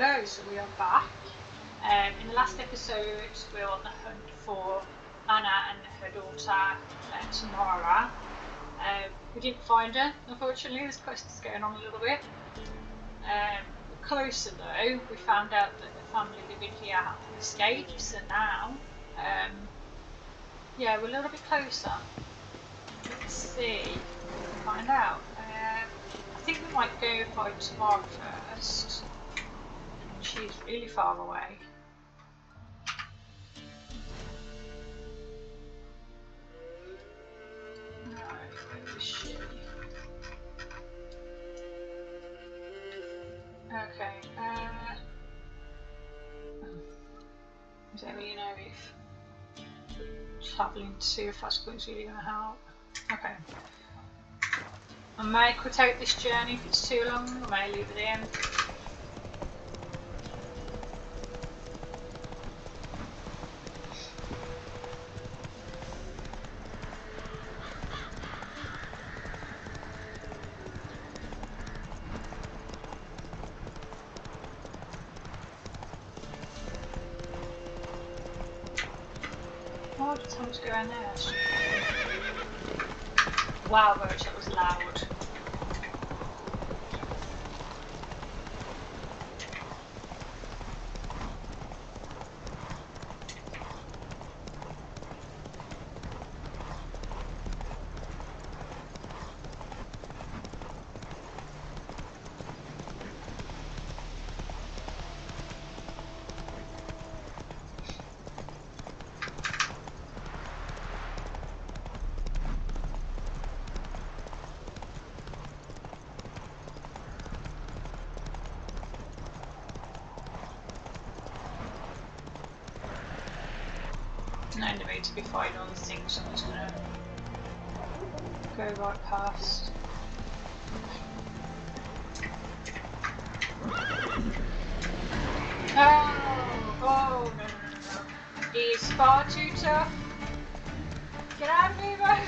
Hello, so we are back. In the last episode, we were on the hunt for Anna and her daughter, Tamara. We didn't find her, unfortunately. This quest is going on a little bit. Closer though, we found out that the family living here had escaped, so now, yeah, we're a little bit closer. Let's see if we can find out. I think we might go find Tamara first. She's really far away. Right, where is she? Okay, I don't really know if travelling too fast is really going to help. Okay. I may quit out this journey if it's too long, I may leave it in. Oh, just how much going there? Wow, Roach, that was loud. No need to be fighting on the things, so I'm just gonna go right past. Oh, no. He's far too tough. Get out of me, Roach!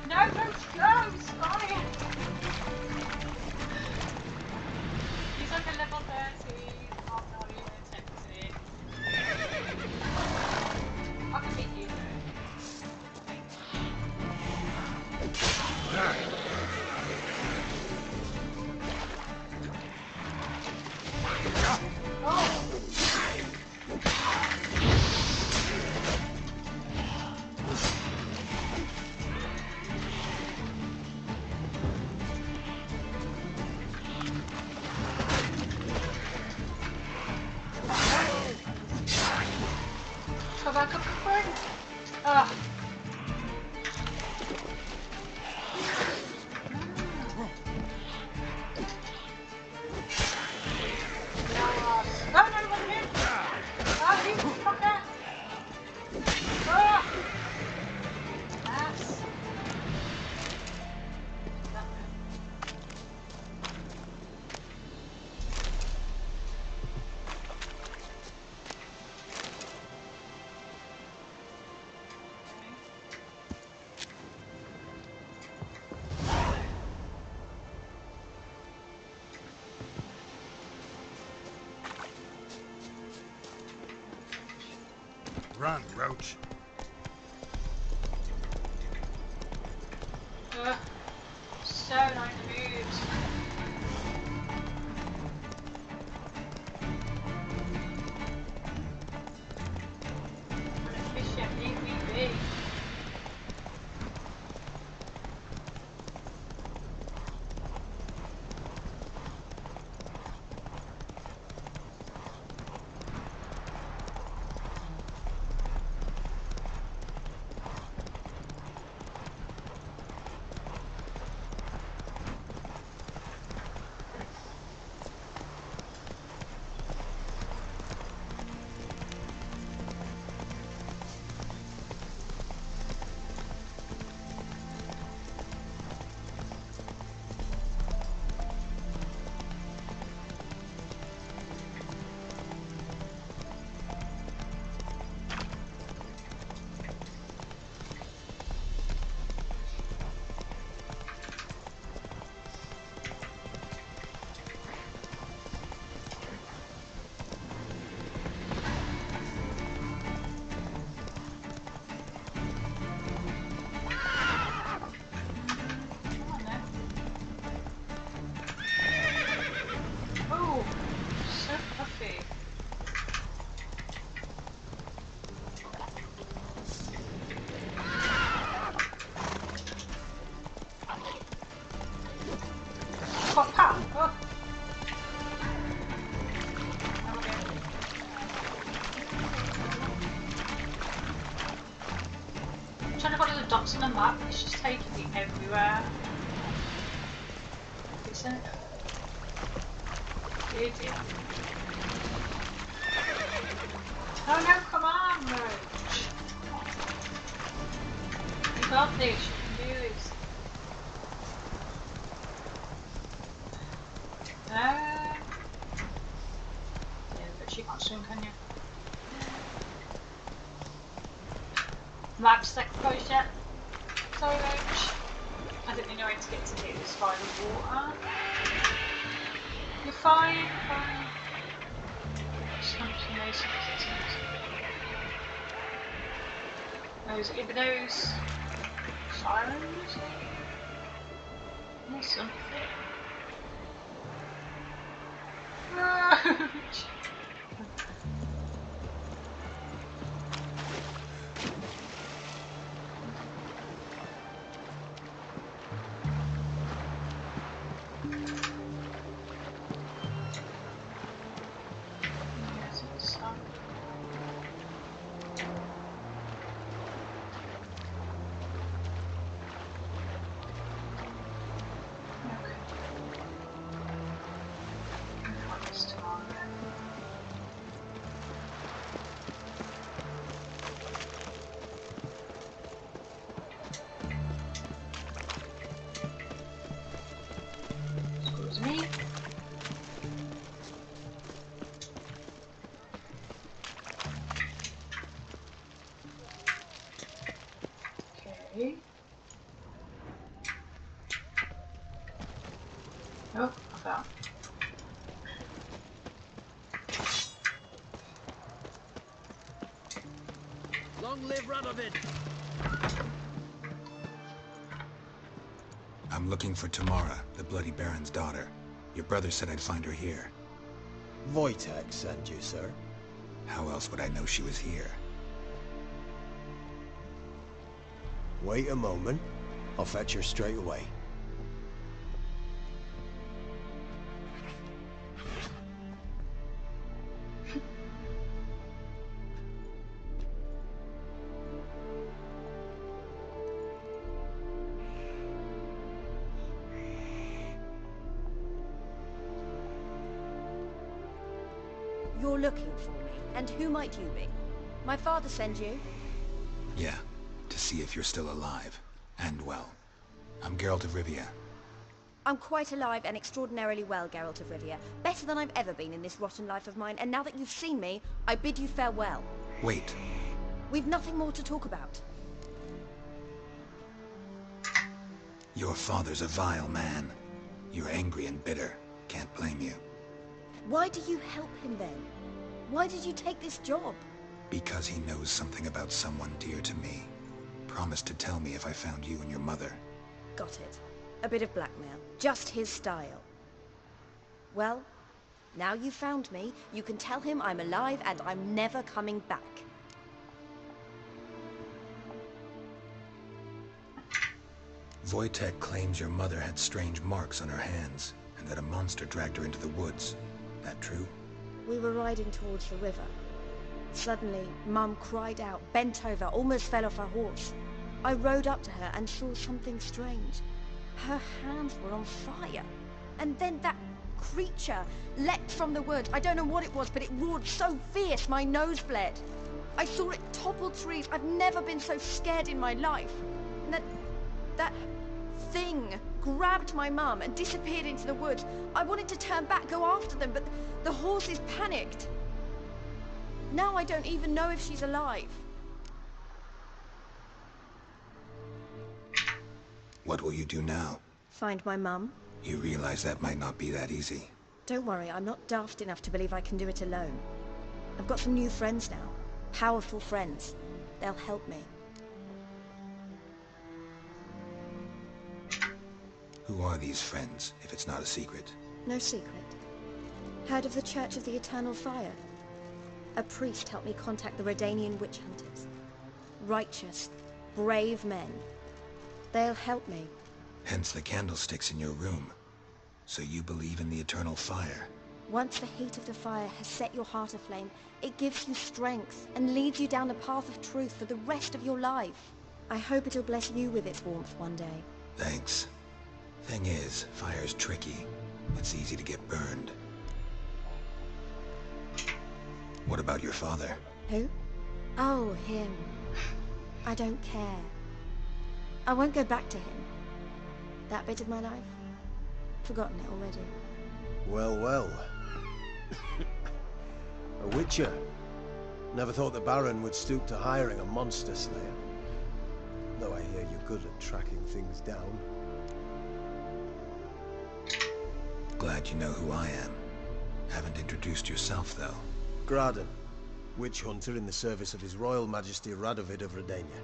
No, Roach, go! He's fine! He's like a level 30. I'm not even tempted. I can beat you, though. Come back up, quick! Ah. No, no, one hit! Ah, you fucker! Ah! Ass! Run, Roach. So not in the mood. Inefficient, leave me be. map, it's just taking me everywhere. Isn't it? Dear dear. Oh no, come on, Roach. You got this, you can do this. Yeah, but you can't swim, can you? Map stack closed yet? Sorry, Roach. I didn't know how to get to the other side of the water. You're fine, you're fine. Something nice. Those either those sirens? Or something. Roach! Me. Okay. Oh, I found. Long live Radovid! I'm looking for Tamara, the Bloody Baron's daughter. Your brother said I'd find her here. Wojtek sent you, sir. How else would I know she was here? Wait a moment. I'll fetch her straight away. You're looking for me, and who might you be? My father sent you? Yeah, to see if you're still alive. And well. I'm Geralt of Rivia. I'm quite alive and extraordinarily well, Geralt of Rivia. Better than I've ever been in this rotten life of mine, and now that you've seen me, I bid you farewell. Wait. We've nothing more to talk about. Your father's a vile man. You're angry and bitter. Can't blame you. Why do you help him then? Why did you take this job? Because he knows something about someone dear to me. Promised to tell me if I found you and your mother. Got it. A bit of blackmail. Just his style. Well, now you've found me, you can tell him I'm alive and I'm never coming back. Wojtek claims your mother had strange marks on her hands, and that a monster dragged her into the woods. That true? We were riding towards the river. Suddenly, Mum cried out, bent over, almost fell off her horse. I rode up to her and saw something strange. Her hands were on fire. And then that creature leapt from the woods. I don't know what it was, but it roared so fierce my nose bled. I saw it topple trees. I've never been so scared in my life. And that thing grabbed my mum and disappeared into the woods. I wanted to turn back, go after them, but the horses panicked. Now I don't even know if she's alive. What will you do now? Find my mum. You realize that might not be that easy. Don't worry, I'm not daft enough to believe I can do it alone. I've got some new friends now. Powerful friends. They'll help me. Who are these friends, if it's not a secret? No secret. Heard of the Church of the Eternal Fire? A priest helped me contact the Redanian witch hunters. Righteous, brave men. They'll help me. Hence the candlesticks in your room. So you believe in the eternal fire? Once the heat of the fire has set your heart aflame, it gives you strength and leads you down a path of truth for the rest of your life. I hope it'll bless you with its warmth one day. Thanks. Thing is, fire's tricky. It's easy to get burned. What about your father? Who? Oh, him. I don't care. I won't go back to him. That bit of my life? Forgotten it already. Well, well. A witcher. Never thought the Baron would stoop to hiring a monster slayer. Though I hear you're good at tracking things down. Glad you know who I am. Haven't introduced yourself, though. Graden, witch hunter in the service of His Royal Majesty Radovid of Redania.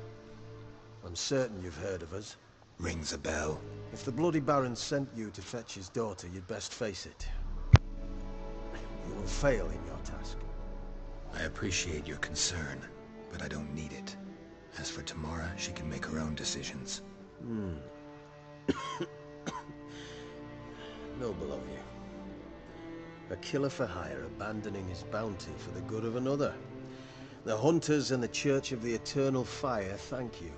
I'm certain you've heard of us. Rings a bell. If the Bloody Baron sent you to fetch his daughter, you'd best face it. You will fail in your task. I appreciate your concern, but I don't need it. As for Tamara, she can make her own decisions. Noble of you. A killer for hire abandoning his bounty for the good of another. The hunters and the Church of the Eternal Fire thank you.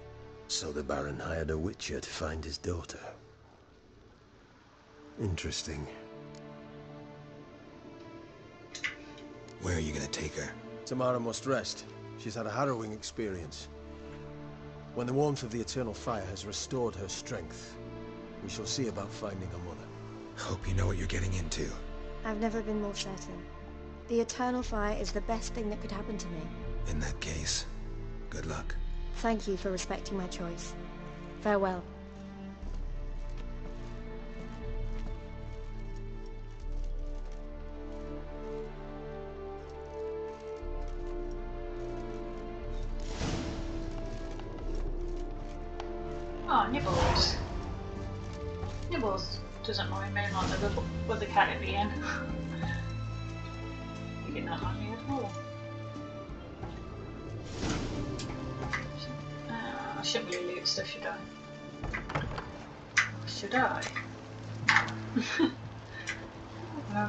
So the Baron hired a witcher to find his daughter. Interesting. Where are you gonna take her? Tamara must rest. She's had a harrowing experience. When the warmth of the Eternal Fire has restored her strength, we shall see about finding her mother. Hope you know what you're getting into. I've never been more certain. The Eternal Fire is the best thing that could happen to me. In that case, good luck. Thank you for respecting my choice. Farewell. Oh, Nibbles. Nibbles doesn't mind me like the Caribbean. He did not like me at all. I shouldn't really loot stuff, should I? Should I?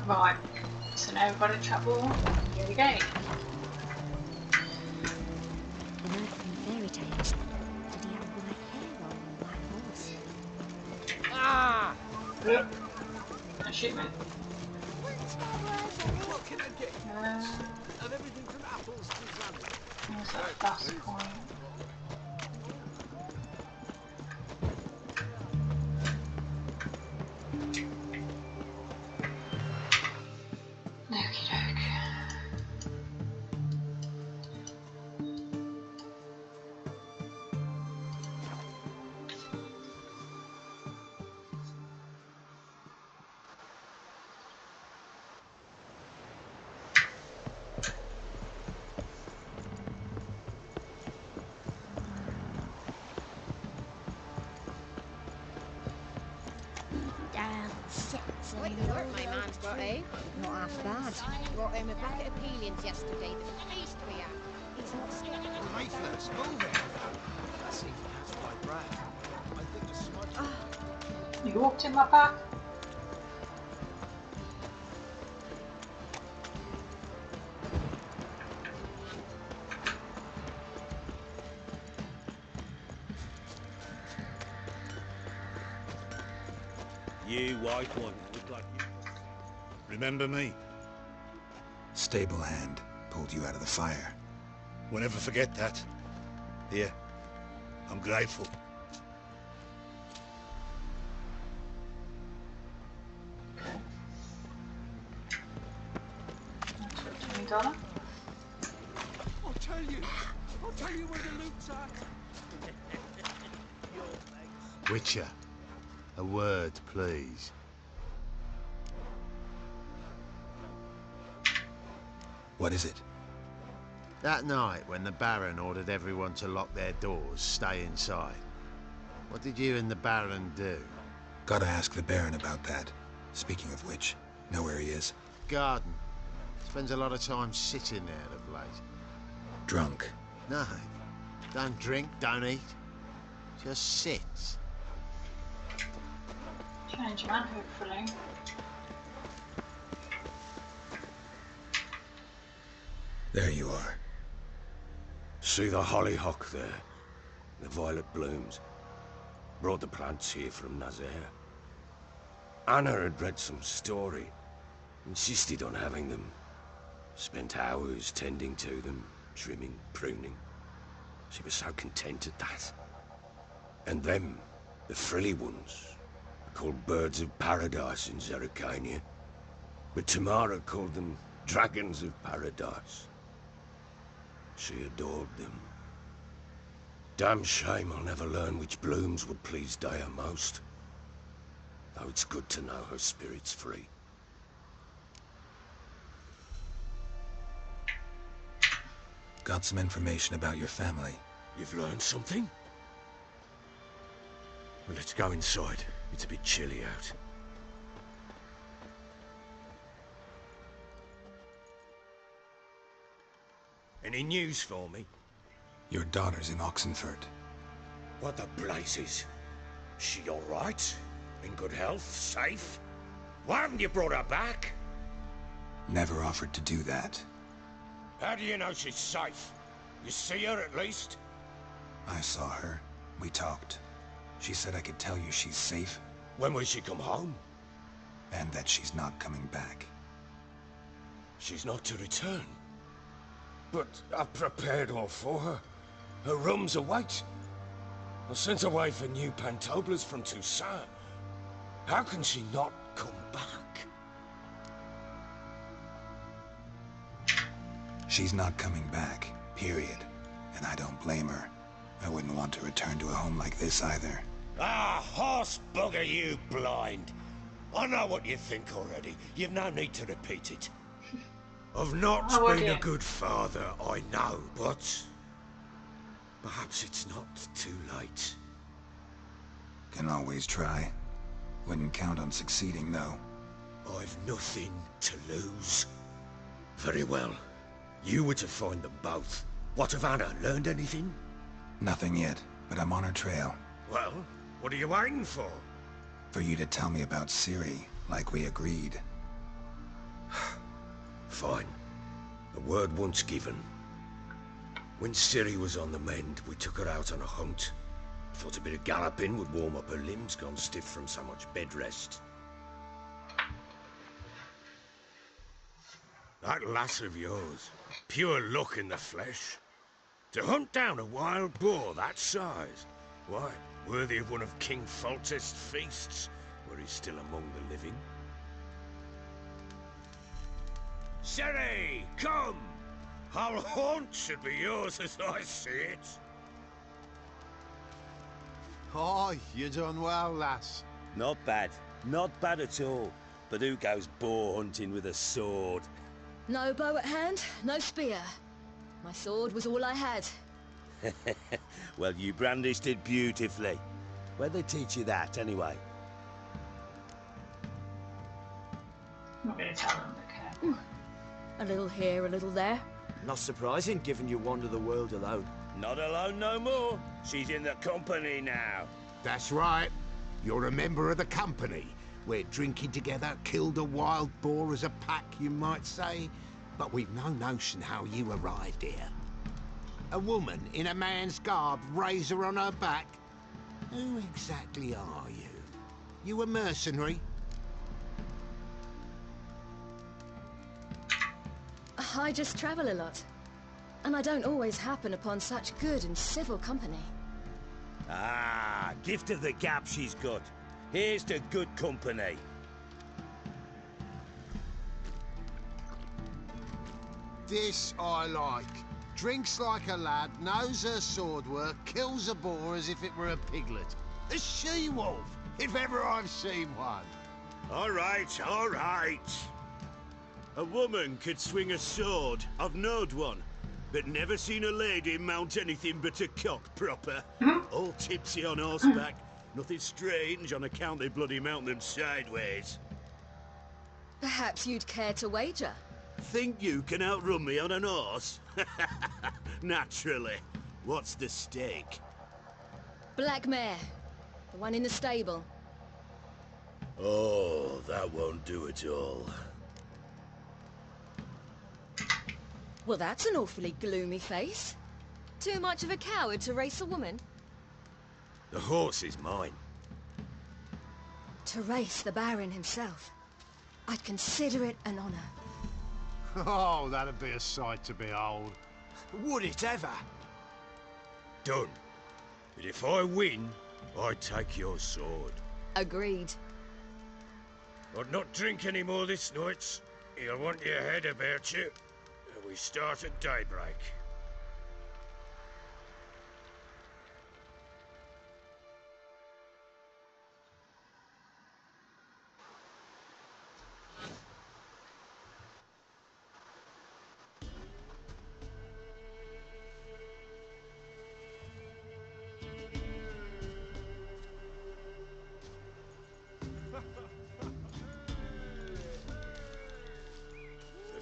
Right, so now we've got to travel. Here we go. In earthly fairy tales, did he have white hair on a white horse? Ah! Don't shoot me. What can I get? And everything from apples to salad. Where's that fast point? Okey doke. Quite the work my man's got, eh? Not half bad. Brought him a bucket of peelings yesterday. The feast we had. He's not scared. Mayflowers, move it. That seems to catch my breath. I think the smudge... You walked in my path? You white one, look like you. Remember me? Stable hand pulled you out of the fire. We'll never forget that. Here, I'm grateful. $20. I'll tell you where the loot's at. Witcher, a word, please. What is it? That night when the Baron ordered everyone to lock their doors, stay inside. What did you and the Baron do? Gotta ask the Baron about that. Speaking of which, know where he is? Garden. Spends a lot of time sitting there of late. Drunk. No. Don't drink, don't eat. Just sits. Change man, hopefully. There you are. See the hollyhock there? The violet blooms. Brought the plants here from Nazaire. Anna had read some story. Insisted on having them. Spent hours tending to them, trimming, pruning. She was so content at that. And them, the frilly ones, are called birds of paradise in Zerrikania. But Tamara called them dragons of paradise. She adored them. Damn shame I'll never learn which blooms would please Dea most. Though it's good to know her spirit's free. Got some information about your family. You've learned something? Well, let's go inside. It's a bit chilly out. Any news for me? Your daughter's in Oxenford. What the blazes? She all right? In good health? Safe? Why haven't you brought her back? Never offered to do that. How do you know she's safe? You see her at least? I saw her. We talked. She said I could tell you she's safe. When will she come home? And that she's not coming back. She's not to return. But I've prepared all for her. Her rooms await. I sent away for new pantoblas from Toussaint. How can she not come back? She's not coming back, period. And I don't blame her. I wouldn't want to return to a home like this either. Ah, horse bugger you, blind. I know what you think already. You've no need to repeat it. I've not been a good father, I know, but perhaps it's not too late. Can always try. Wouldn't count on succeeding, though. I've nothing to lose. Very well. You were to find them both. What of Anna? Learned anything? Nothing yet, but I'm on her trail. Well, what are you waiting for? For you to tell me about Ciri, like we agreed. Fine. A word once given. When Ciri was on the mend, we took her out on a hunt. Thought a bit of galloping would warm up her limbs, gone stiff from so much bed rest. That lass of yours, pure luck in the flesh. To hunt down a wild boar that size, why, worthy of one of King Foltest's feasts, where he's still among the living. Ciri, come! Our haunt should be yours as I see it. Oh, you done well, lass. Not bad. Not bad at all. But who goes boar hunting with a sword? No bow at hand, no spear. My sword was all I had. Well, you brandished it beautifully. Where'd they teach you that, anyway? I'm not going to tell them, but careful. A little here, a little there. Not surprising, given you wander the world alone. Not alone no more. She's in the company now. That's right. You're a member of the company. We're drinking together, killed a wild boar as a pack, you might say. But we've no notion how you arrived here. A woman in a man's garb, razor on her back. Who exactly are you? You a mercenary? I just travel a lot. And I don't always happen upon such good and civil company. Ah, gift of the gab she's got. Here's to good company. This I like. Drinks like a lad, knows her sword work, kills a boar as if it were a piglet. A she-wolf, if ever I've seen one. All right, all right. A woman could swing a sword. I've knowed one. But never seen a lady mount anything but a cock proper. All tipsy on horseback. Nothing strange on account they bloody mount them sideways. Perhaps you'd care to wager? Think you can outrun me on an horse? Naturally. What's the stake? Black mare. The one in the stable. Oh, that won't do at all. Well, that's an awfully gloomy face. Too much of a coward to race a woman? The horse is mine. To race the Baron himself, I'd consider it an honour. Oh, that'd be a sight to behold. Would it ever? Done. But if I win, I take your sword. Agreed. I'd not drink any more this night. You'll want your head about you. We start at daybreak.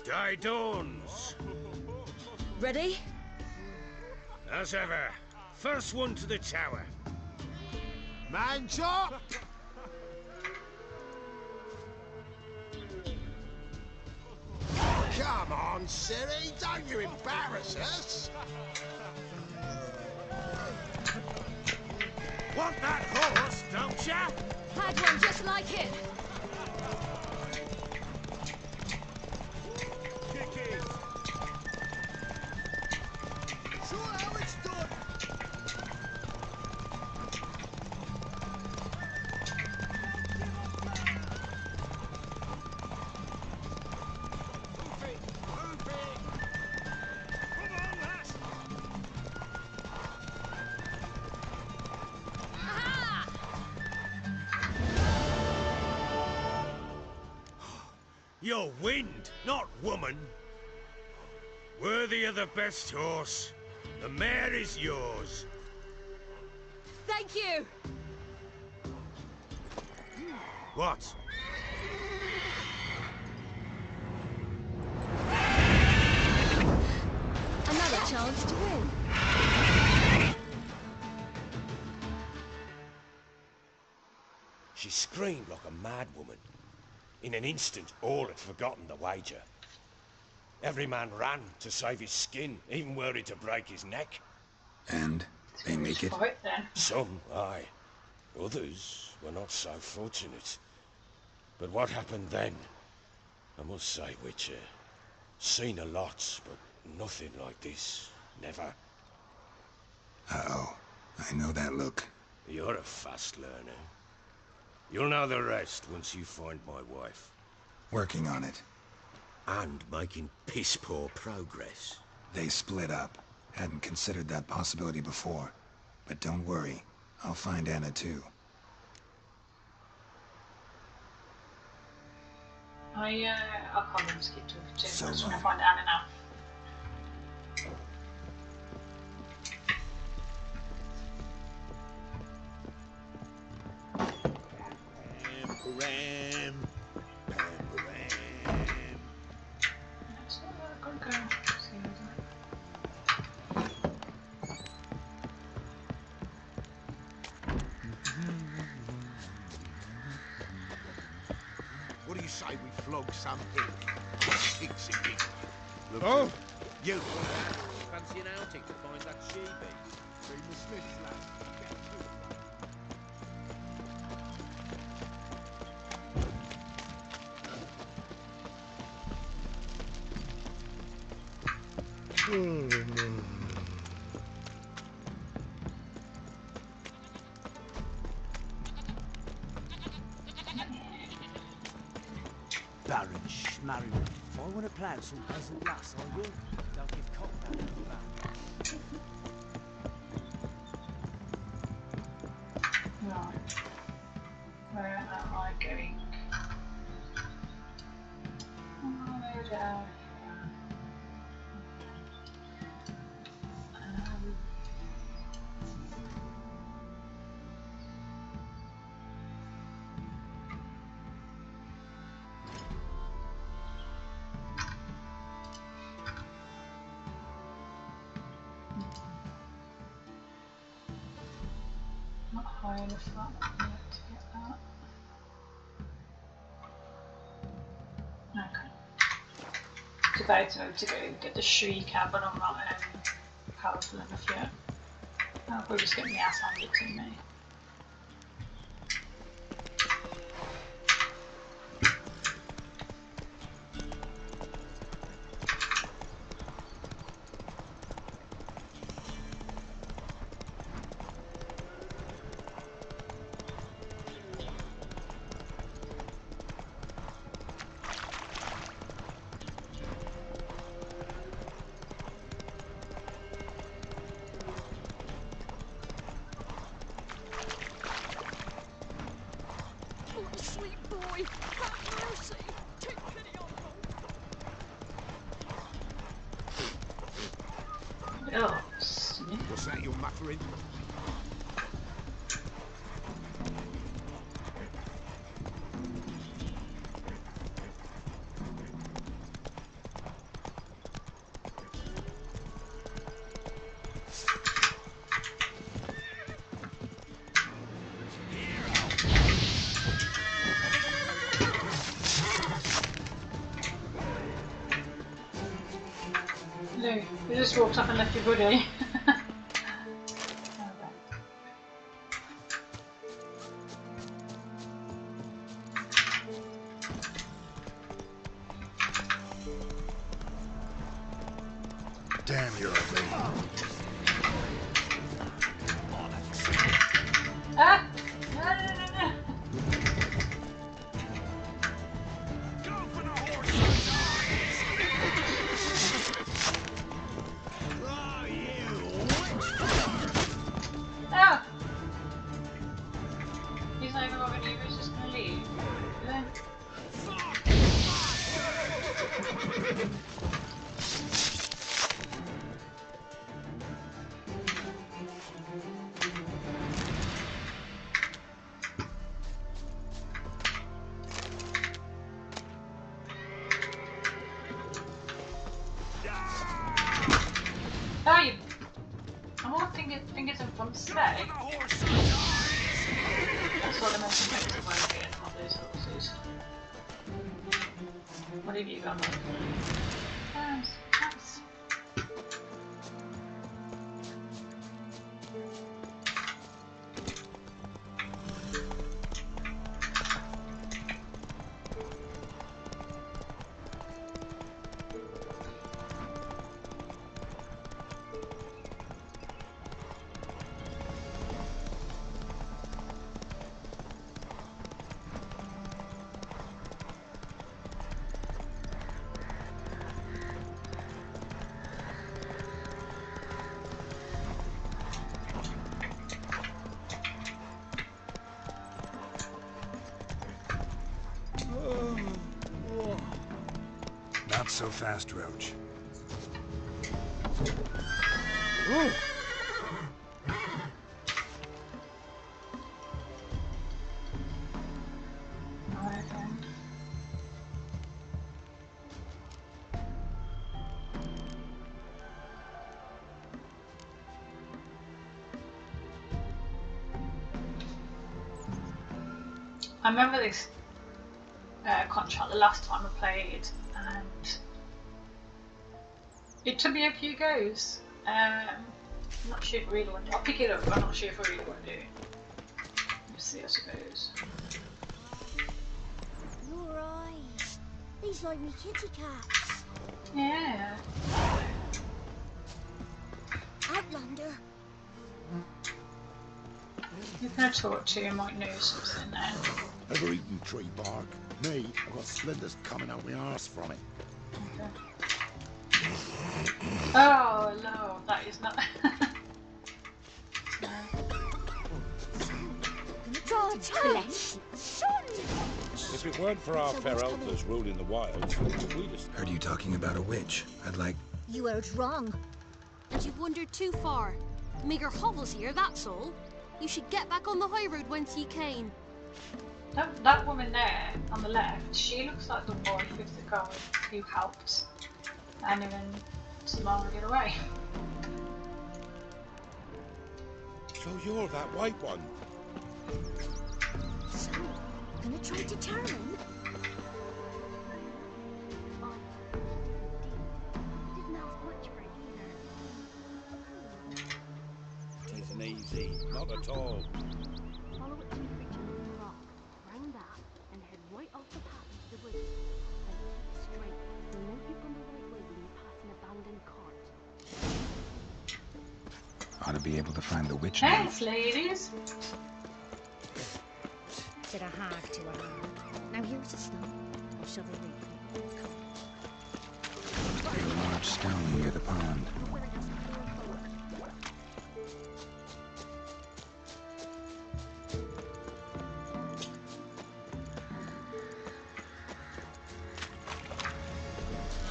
The day dawns. Ready? As ever. First one to the tower. Man chop! Come on, silly, don't you embarrass us! Want that horse, don't ya? Had one just like it. Show how it's done. You're wind, not woman. Worthy of the best horse. The mare is yours. Thank you. What? Another chance to win. She screamed like a mad woman. In an instant, all had forgotten the wager. Every man ran to save his skin, even worried to break his neck. And they make it? Fight then. Some, aye. Others were not so fortunate. But what happened then? I must say, Witcher, seen a lot, but nothing like this. Never. Uh-oh. I know that look. You're a fast learner. You'll know the rest once you find my wife. Working on it. And making piss-poor progress. They split up. Hadn't considered that possibility before. But don't worry. I'll find Anna too. I can't even skip to it. So I just want long. to find Anna now. Ram. That's not a good girl. What do you say we flog some pig? Pig's a pig. Look, Oh! you. Fancy an outing to find that she-beast? Seymour Smith's lad. Get to it. Baron Schmarry. If I want to plough some peasant lass, I will. Don't give cock that little man. Right. Where am I going? Oh, down here. Not high enough that yet to get that. Okay. It's about to go get the shriek out, but I'm not powerful enough yet. I'll probably just get my ass handed to me. Oh, snip. What's that you're muttering? No, you just walked up and left your buddy. Damn, you're a lady. Ah! No, no, no, no. Oh! He's not even going to leave, he's just going to leave. Yeah. Oh, you... I'm all fingers and thumbs today. That's what I meant to make when I'm getting all those horses. What have you got? Nice. Not so fast, Roach. I remember this contract the last time I played, and it took me a few goes. I'm not sure if I really want to. I'll pick it up, but I'm not sure if I really want to do it. Let's see, I suppose. Your eyes. These like me kitty cats. Yeah. Outlander. You're going to talk to you, might know something now. Ever eaten tree bark? Me, I've got splinters coming out my arse from it. Okay. Oh no, that is not. God bless. Son! If it weren't for our fair elders ruling the wilds, we'd have... Heard you talking about a witch. I'd like... You heard wrong. And you've wandered too far. Meagre hovels here, that's all. You should get back on the high road whence ye came. That woman there on the left, she looks like the wife of the guy who helped Anna and Samara get away. So you're that white one? So, gonna try to turn him? Didn't ask much for it either. Tisn't easy, not at all. Follow it to the creature on the rock, round that, and head right off the path into the woods. Then keep straight. You'll know you've gone the right way when you pass an abandoned cart. Ought to be able to find the witch now. Thanks, ladies. Said a hag to a hag. Now here's a stone. Or shall they reap? There's a large stone near the pond.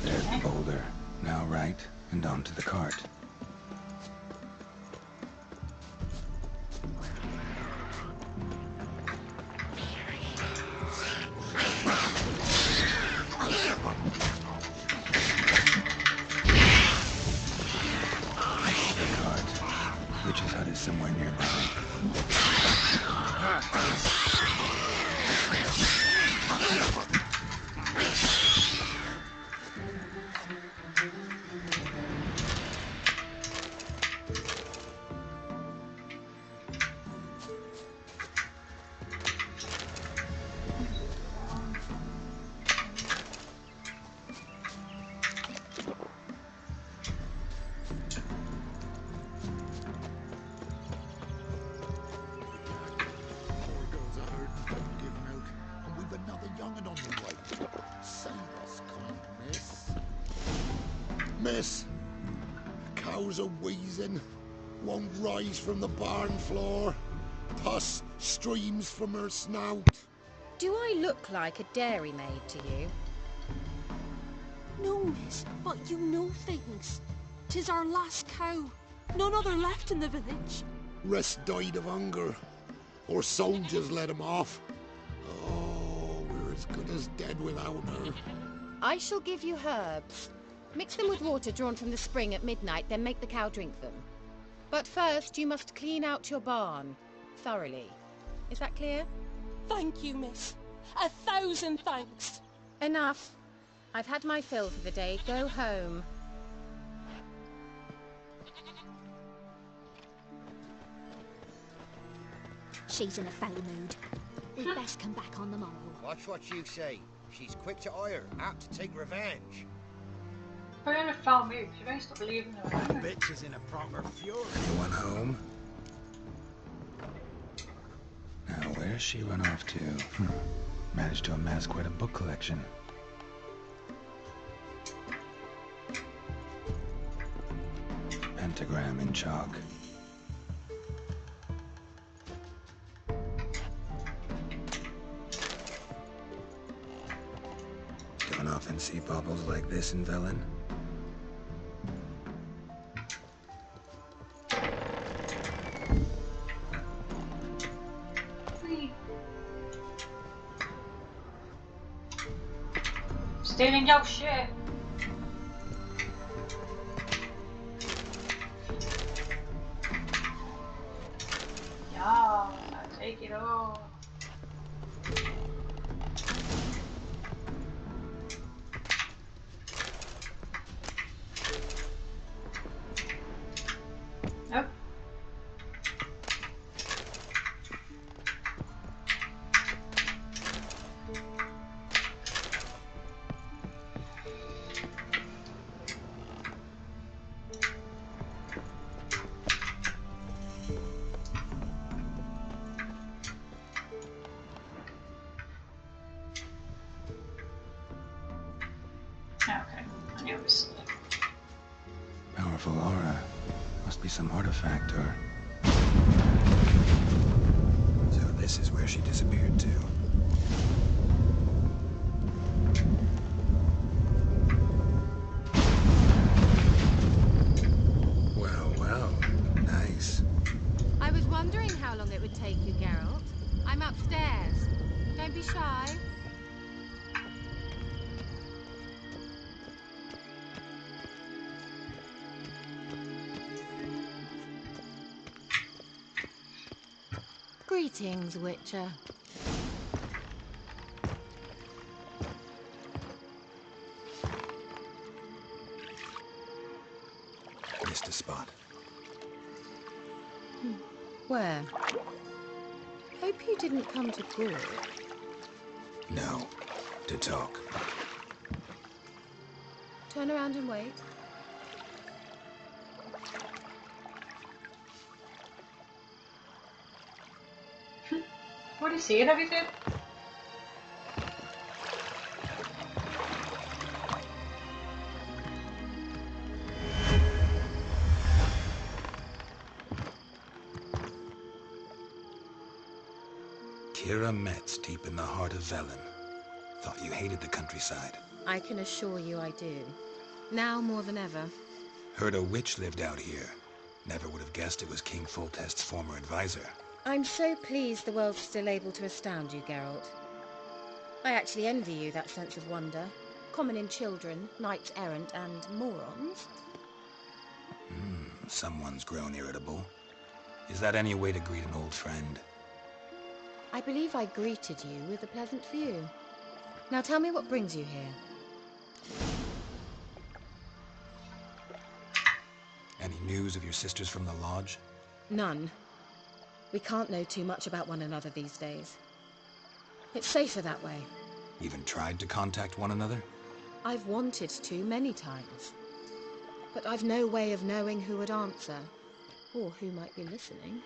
There's the boulder. Now right, and onto the cart. miss. The cows are wheezing, won't rise from the barn floor. Pus streams from her snout. Do I look like a dairymaid to you? No, miss, but you know things. 'Tis our last cow. None other left in the village. Rest died of hunger, or soldiers let him off. Oh, we're as good as dead without her. I shall give you herbs. Mix them with water drawn from the spring at midnight, then make the cow drink them. But first, you must clean out your barn. Thoroughly. Is that clear? Thank you, miss. 1,000 thanks. Enough. I've had my fill for the day. Go home. She's in a foul mood. We'd best come back on the morrow. Watch what you say. She's quick to ire, apt to take revenge. Put her in a foul mood. You don't stop leaving her alone. Bitch is in a proper fury. Anyone home? Now, where's she run off to? Managed to amass quite a book collection. Pentagram in chalk. Don't often see baubles like this in Velen. Stealing your shit. Yeah, I'll take it all. Nope. Okay, I knew it was. Powerful aura. Must be some artifact or... So this is where she disappeared to. Well, well. Nice. I was wondering how long it would take you, Geralt. I'm upstairs. Don't be shy. Greetings, Witcher. Missed a spot. Where? Hope you didn't come to Gaul. No. To talk. Turn around and wait. What do you see and everything? Kira Metz, deep in the heart of Velen. Thought you hated the countryside. I can assure you I do. Now more than ever. Heard a witch lived out here. Never would have guessed it was King Foltest's former advisor. I'm so pleased the world's still able to astound you, Geralt. I actually envy you that sense of wonder. Common in children, knights errant, and morons. Someone's grown irritable. Is that any way to greet an old friend? I believe I greeted you with a pleasant view. Now tell me what brings you here. Any news of your sisters from the lodge? None. We can't know too much about one another these days. It's safer that way. Even tried to contact one another? I've wanted to many times. But I've no way of knowing who would answer, or who might be listening.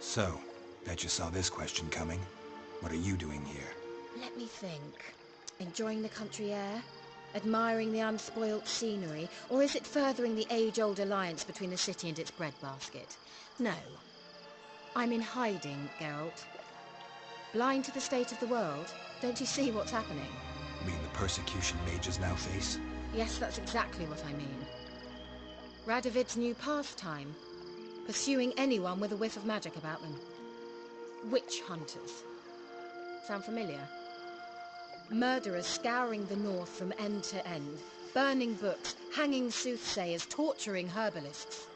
So, bet you saw this question coming. What are you doing here? Let me think. Enjoying the country air? Admiring the unspoilt scenery? Or is it furthering the age-old alliance between the city and its breadbasket? No. I'm in hiding, Geralt. Blind to the state of the world? Don't you see what's happening? You mean the persecution mages now face? Yes, that's exactly what I mean. Radovid's new pastime. Pursuing anyone with a whiff of magic about them. Witch hunters. Sound familiar? Murderers scouring the north from end to end. Burning books, hanging soothsayers, torturing herbalists.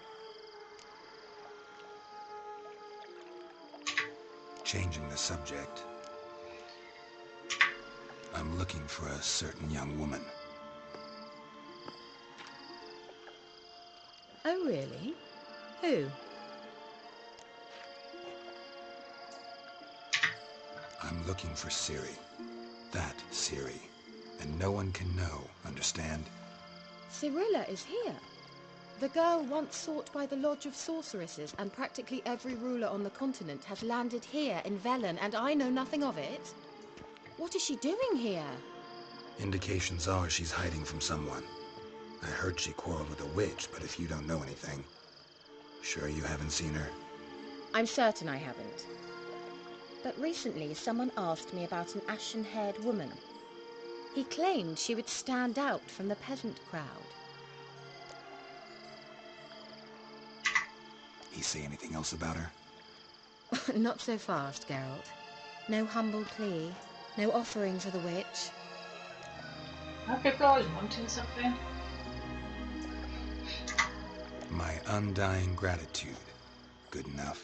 Changing the subject. I'm looking for a certain young woman. Oh, really? Who? I'm looking for Ciri. That Ciri. And no one can know, understand? Cirilla is here. The girl once sought by the Lodge of Sorceresses, and practically every ruler on the continent has landed here in Velen, and I know nothing of it. What is she doing here? Indications are she's hiding from someone. I heard she quarreled with a witch, but if you don't know anything, sure you haven't seen her? I'm certain I haven't. But recently someone asked me about an ashen-haired woman. He claimed she would stand out from the peasant crowd. He say anything else about her? Not so fast, Geralt. No humble plea, no offering to the witch. Are people always wanting something? My undying gratitude. Good enough.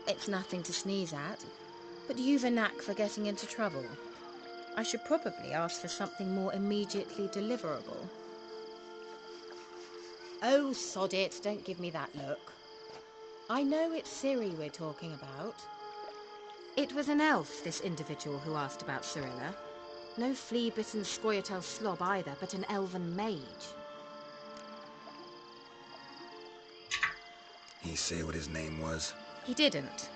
It's nothing to sneeze at, but you've a knack for getting into trouble. I should probably ask for something more immediately deliverable. Oh, sod it, don't give me that look. I know it's Ciri we're talking about. It was an elf, this individual who asked about Cirilla. No flea-bitten Scoia'tael slob either, but an elven mage. He say what his name was? He didn't.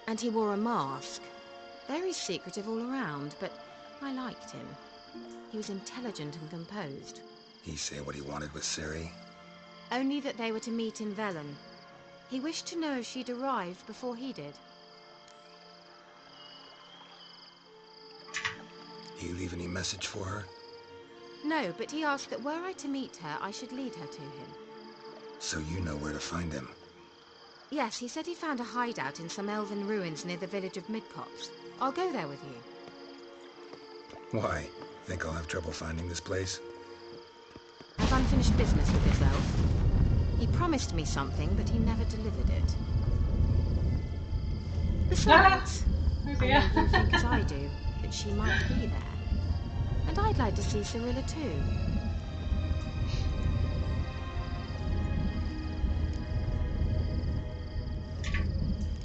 And he wore a mask. Very secretive all around, but I liked him. He was intelligent and composed. He say what he wanted with Ciri? Only that they were to meet in Velen. He wished to know if she'd arrived before he did. He leave any message for her? No, but he asked that were I to meet her, I should lead her to him. So you know where to find him? Yes, he said he found a hideout in some elven ruins near the village of Midcopse. I'll go there with you. Why? Think I'll have trouble finding this place? I've unfinished business with this elf. He promised me something, but he never delivered it. Besides, I know you'll think as I do, that she might be there. And I'd like to see Cirilla too.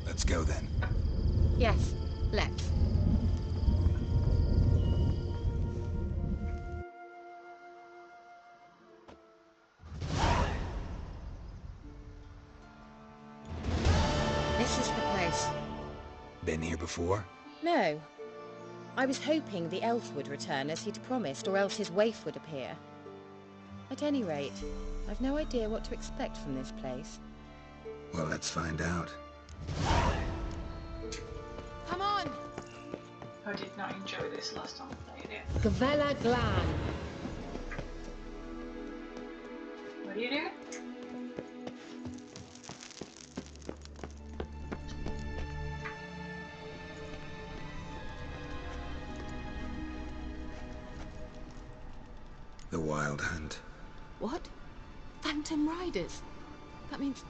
Let's go then. Yes, let's. This is the place. Been here before? No. I was hoping the elf would return as he'd promised, or else his waif would appear. At any rate, I've no idea what to expect from this place. Well, let's find out. Come on! I did not enjoy this last time I played it. Gavella Glan. What do you do? The Wild Hunt. What? Phantom Riders? That means...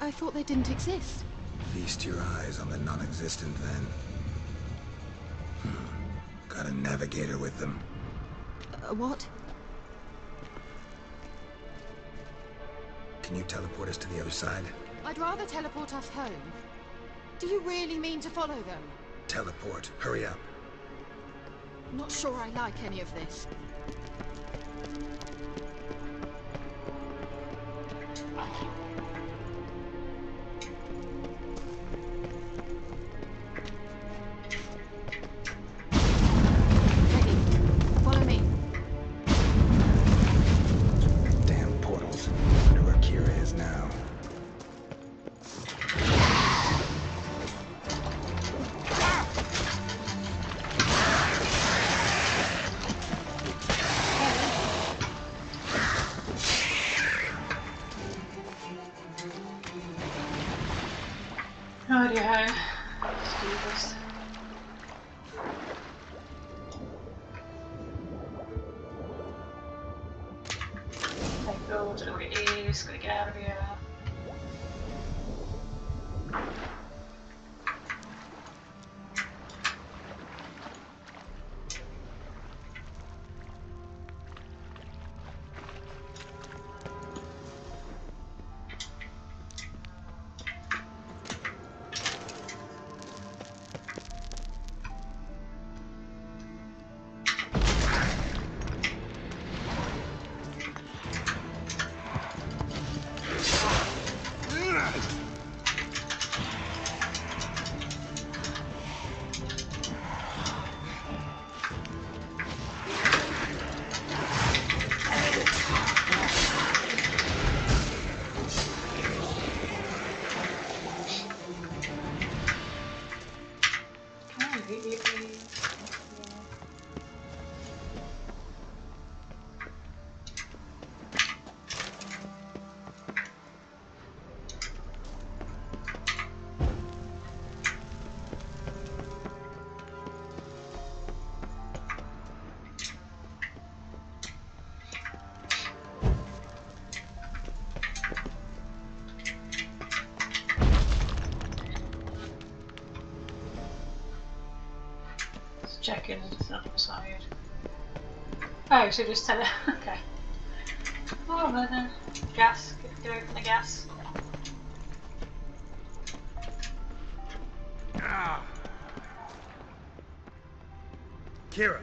I thought they didn't exist. Feast your eyes on the non-existent then. Got a navigator with them. What? Can you teleport us to the other side? I'd rather teleport us home. Do you really mean to follow them? Teleport. Hurry up. Not sure I like any of this. Ready. Immediately, please. Checking the other side. Oh, so just tell it. Okay. Oh, well then. Gas. Get open the gas. Ah. Kira.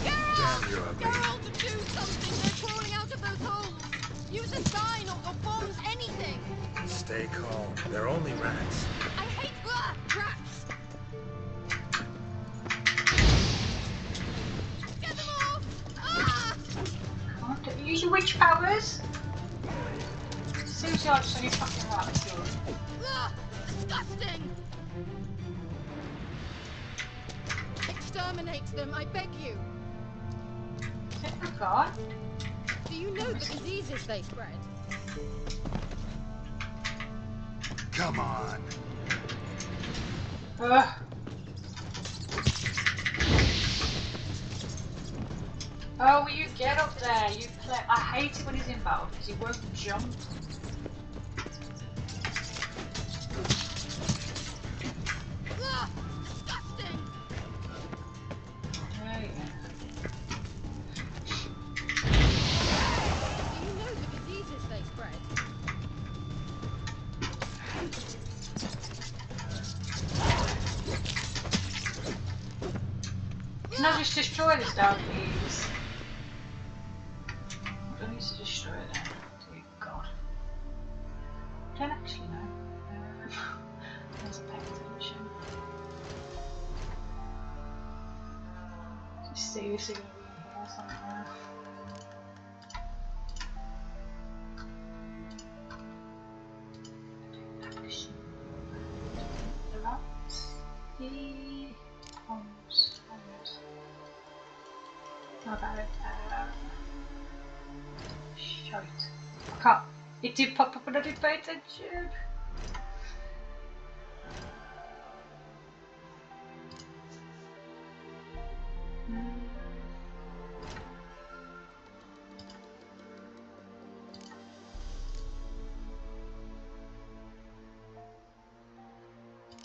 Damn, you're ugly. Geralt, do something! They're crawling out of those holes! Use a sign or bombs, anything! Stay calm. They're only rats. I hate rats! Get them off! Ah! Can't use your witch powers. Seems like so many fucking rats here. Disgusting! Exterminate them, I beg you! Oh God. Do you know the diseases they spread? Come on. Ugh. Oh, will you get up there? You play. I hate it when he's in battle because he won't jump. Disgusting! There you go. Do you know the diseases they spread? Can I just destroy this down, please? I don't need to destroy it then. Dear God. I don't actually know. I wasn't paying attention. Just seriously gonna be in here somewhere. The rats. The bombs. How about it? Shite. I can't. It did pop up and I didn't pay attention.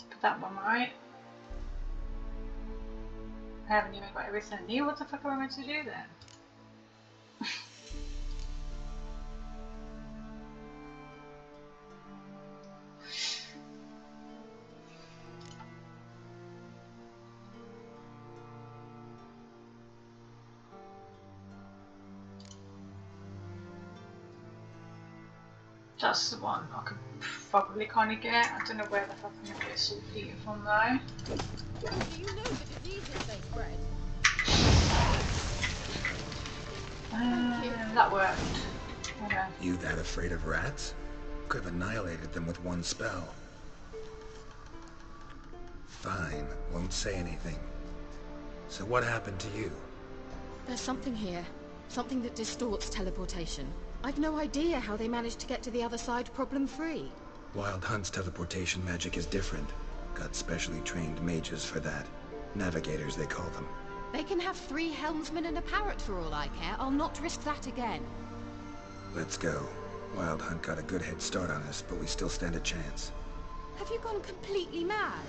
Put that one right. I haven't even got everything new. What the fuck am I meant to do then? That's the one I could probably kind of get. I don't know where the fuck I'm going to get saltpeter from though. Do you know the diseases they spread? That worked. Okay. You that afraid of rats? Could have annihilated them with one spell. Fine, won't say anything. So what happened to you? There's something here. Something that distorts teleportation. I've no idea how they managed to get to the other side problem-free. Wild Hunt's teleportation magic is different. Got specially trained mages for that. Navigators, they call them. They can have 3 helmsmen and a parrot for all I care. I'll not risk that again. Let's go. Wild Hunt got a good head start on us, but we still stand a chance. Have you gone completely mad?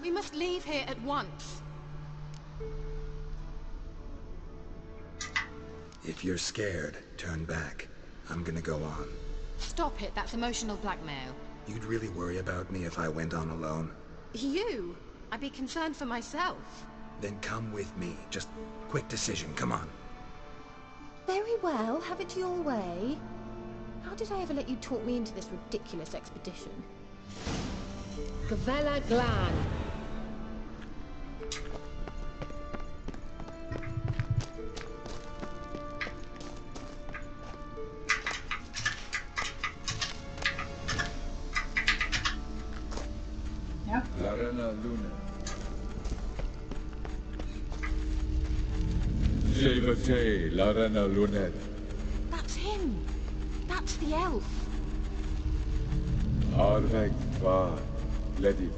We must leave here at once. If you're scared, turn back. I'm gonna go on. Stop it, that's emotional blackmail. You'd really worry about me if I went on alone? You? I'd be concerned for myself. Then come with me. Just quick decision, come on. Very well, have it your way. How did I ever let you talk me into this ridiculous expedition? Gavella Glan. Yeah. Larena Luna. Jevate Larena Lunet. That's him. That's the elf. Arvek Va Ledit.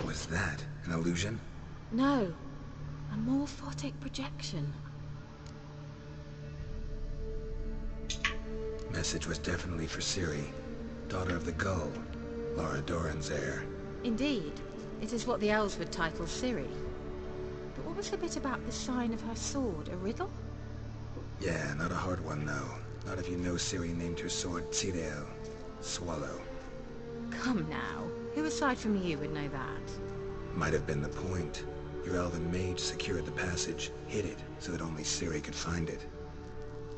Was that an illusion? No. A morphotic projection. Message was definitely for Ciri, daughter of the Gull, Lara Doran's heir. Indeed. It is what the elves would title Ciri. But what was the bit about the sign of her sword? A riddle? Yeah, not a hard one, no. Not if you know Ciri named her sword Tirel, Swallow. Come now. Who aside from you would know that? Might have been the point. Your elven mage secured the passage, hid it, so that only Ciri could find it.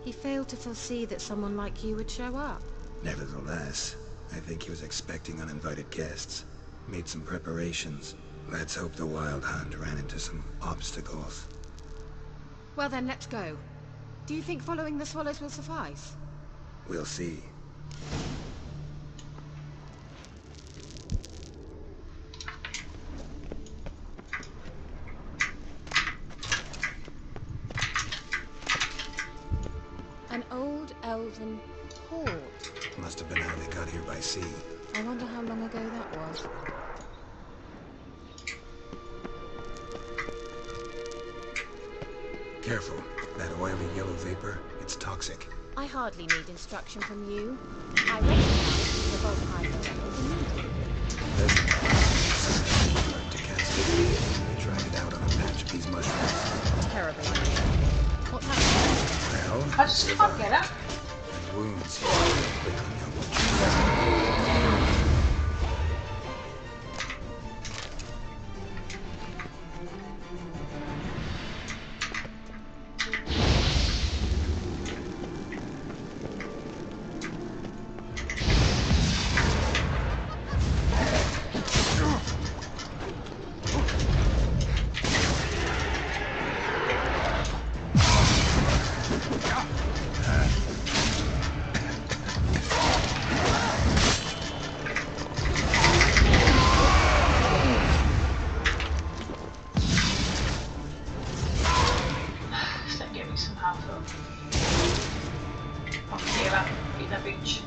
He failed to foresee that someone like you would show up. Nevertheless, I think he was expecting uninvited guests. Made some preparations. Let's hope the Wild Hunt ran into some obstacles. Well then, let's go. Do you think following the swallows will suffice? We'll see. An old elven hoard. Must have been how they got here by sea. I wonder how long ago that was. Careful. That oily yellow vapor, it's toxic. I hardly need instruction from you. I recognize the Volkheim levels immediately. There's learned to cast it. They tried it out on a patch of these mushrooms. Terrible idea. What's happening? Well, I just can't get it. and wounds heal quickly on what you So give me some health up. I'll heal up, beat the bitch.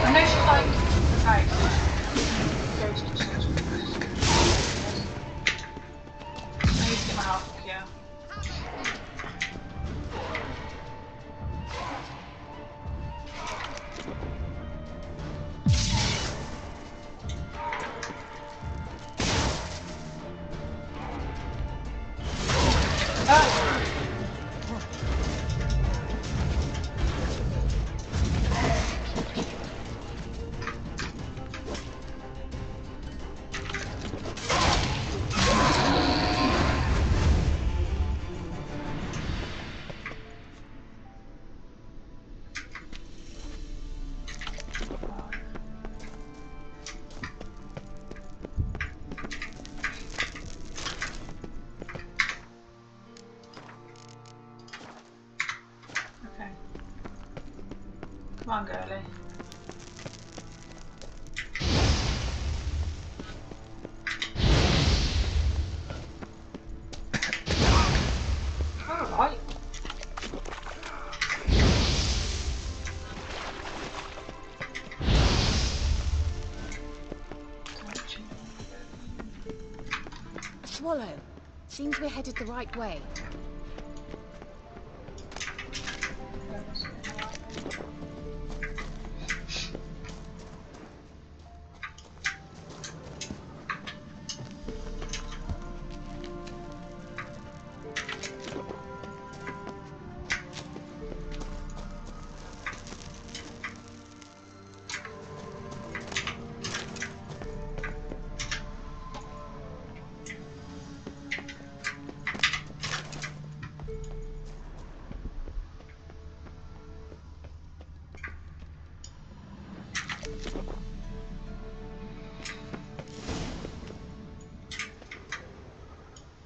I know she's like, okay, ghost or something. I need to get my health up here. Okay. Come on, girlie. Alright. Swallow. Seems we're headed the right way.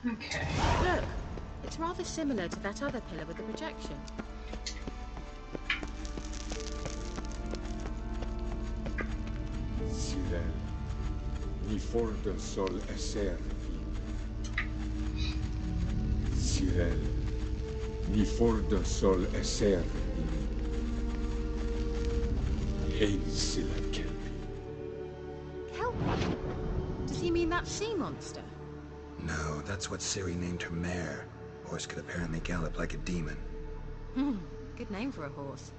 Okay. Look, it's rather similar to that other pillar with the projection. Cyril, ni for de sol esser. Cyril, ni for de sol esser. Hail Silla Kelpie. Kelpie? Does he mean that sea monster? No, that's what Ciri named her mare. Horse could apparently gallop like a demon. Good name for a horse.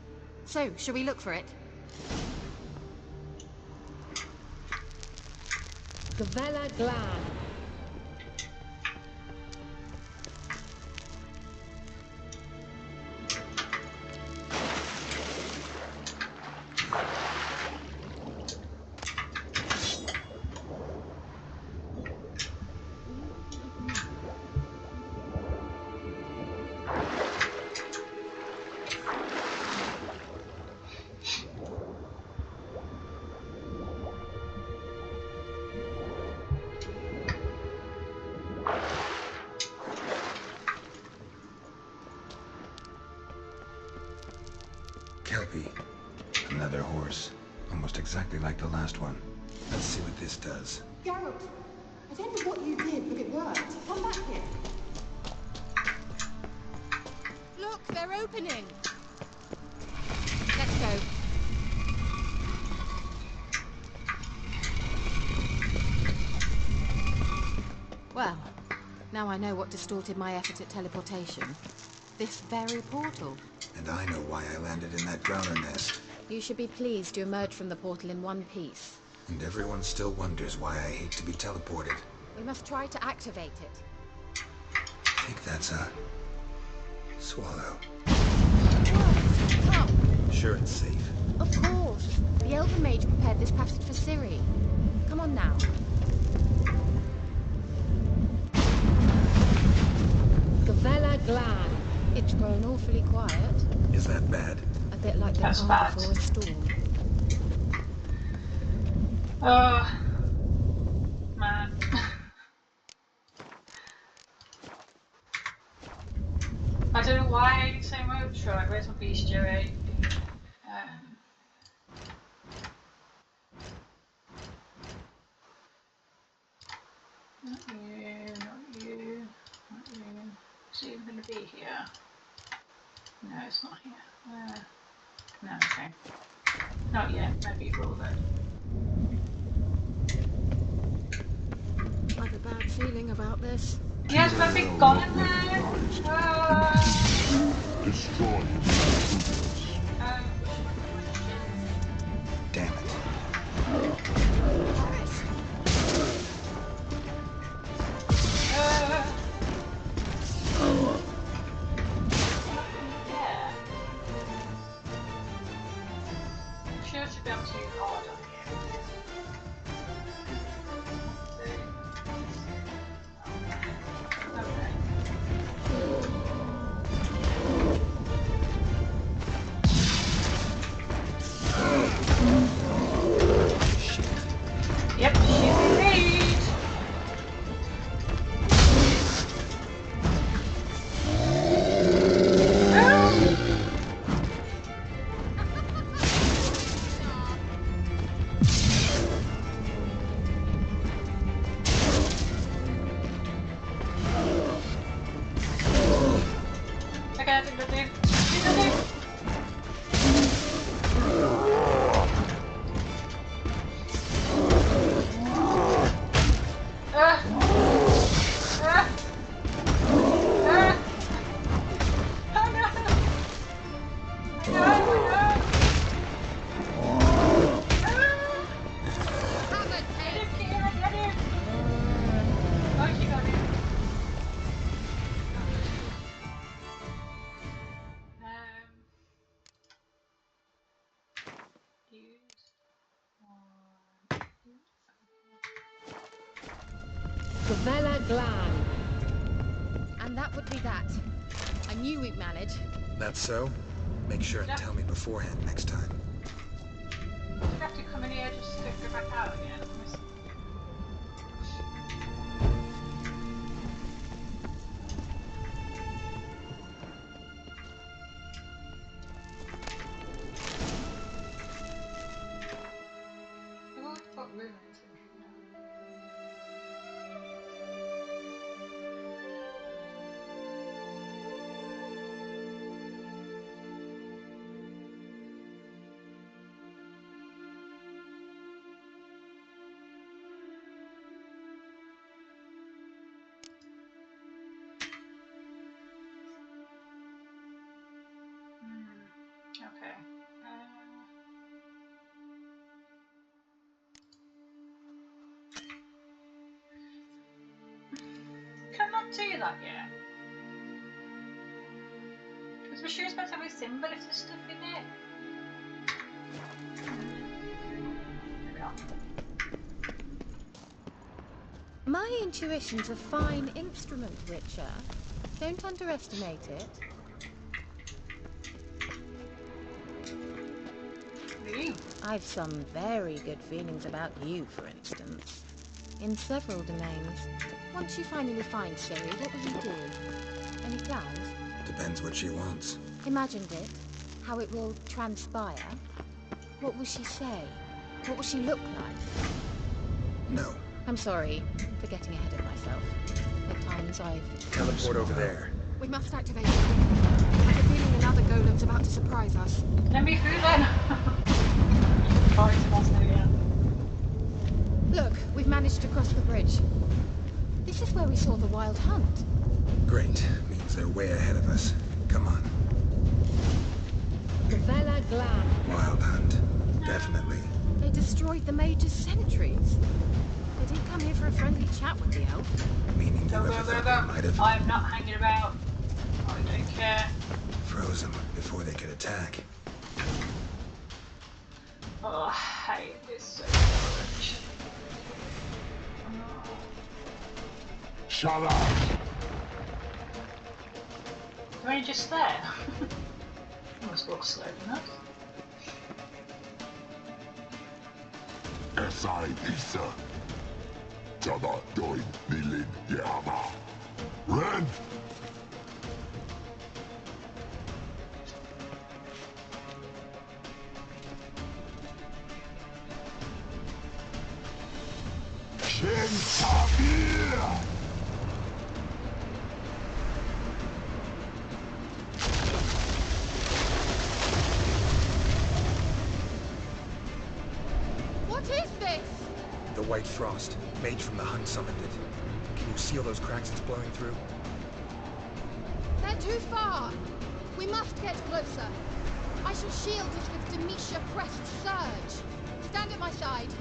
So, shall we look for it? Gavella Glan. Kelpie. Another horse. Almost exactly like the last one. Let's see what this does. Geralt, I don't know what you did, but it worked. Come back here. Look, they're opening. Let's go. Well, now I know what distorted my effort at teleportation. This very portal. And I know why I landed in that growler nest. You should be pleased you emerged from the portal in one piece. And everyone still wonders why I hate to be teleported. We must try to activate it. I think that's a... swallow. What? Come. Sure it's safe. Of course. The Elven Mage prepared this passage for Ciri. Come on now. Gavella Glan. It's grown awfully quiet. Is that bad? A bit like the That's calm bad. before a storm. Oh, man. I don't know why I hate so much. Right, where's my bestiary? Not you, not you, not you. Is it even going to be here? No, it's not here. No, okay. Not yet, maybe it will then. I have a bad feeling about this. Yes, but be gone now! Destroy Damn it. Yeah. I'm sure it should be able to use hard on here. Yep, she's indeed. Okay, I think that's it. Gavella Glan. And that would be that. I knew we'd manage. That's so? Make sure and tell me beforehand next time. Do you have to come in here just to go back out again? not do that yet? Because we're sure it's supposed to have a symbol if there's stuff in it. There we are. My intuition's a fine instrument, Witcher. Don't underestimate it. I've some very good feelings about you, for instance. In several domains. Once you finally find Sherry, what will you do? Any plans? Depends what she wants. Imagined it. How it will transpire. What will she say? What will she look like? No. I'm sorry for getting ahead of myself. At times I've... Teleport over there. We must activate it. I have a feeling another golem's about to surprise us. Let me through then. Look, we've managed to cross the bridge. This is where we saw the wild hunt. Great. Means they're way ahead of us. Come on. Vela Glam. Wild hunt. Definitely. They destroyed the Major's sentries. They didn't come here for a friendly chat with the elf. Meaning you ever thought they might have... I'm not hanging about. I don't care. Froze them before they could attack. Oh, I hate this so much. Shut up! Am I just there? I must walk slow enough. Esai Isa. Jada doin nilin yama. Ren! Shen Tabir! What is this? The White Frost. Mage from the hunt summoned it. Can you seal those cracks it's blowing through? They're too far. We must get closer. I shall shield us with Demetia Pressed Surge. Stand at my side.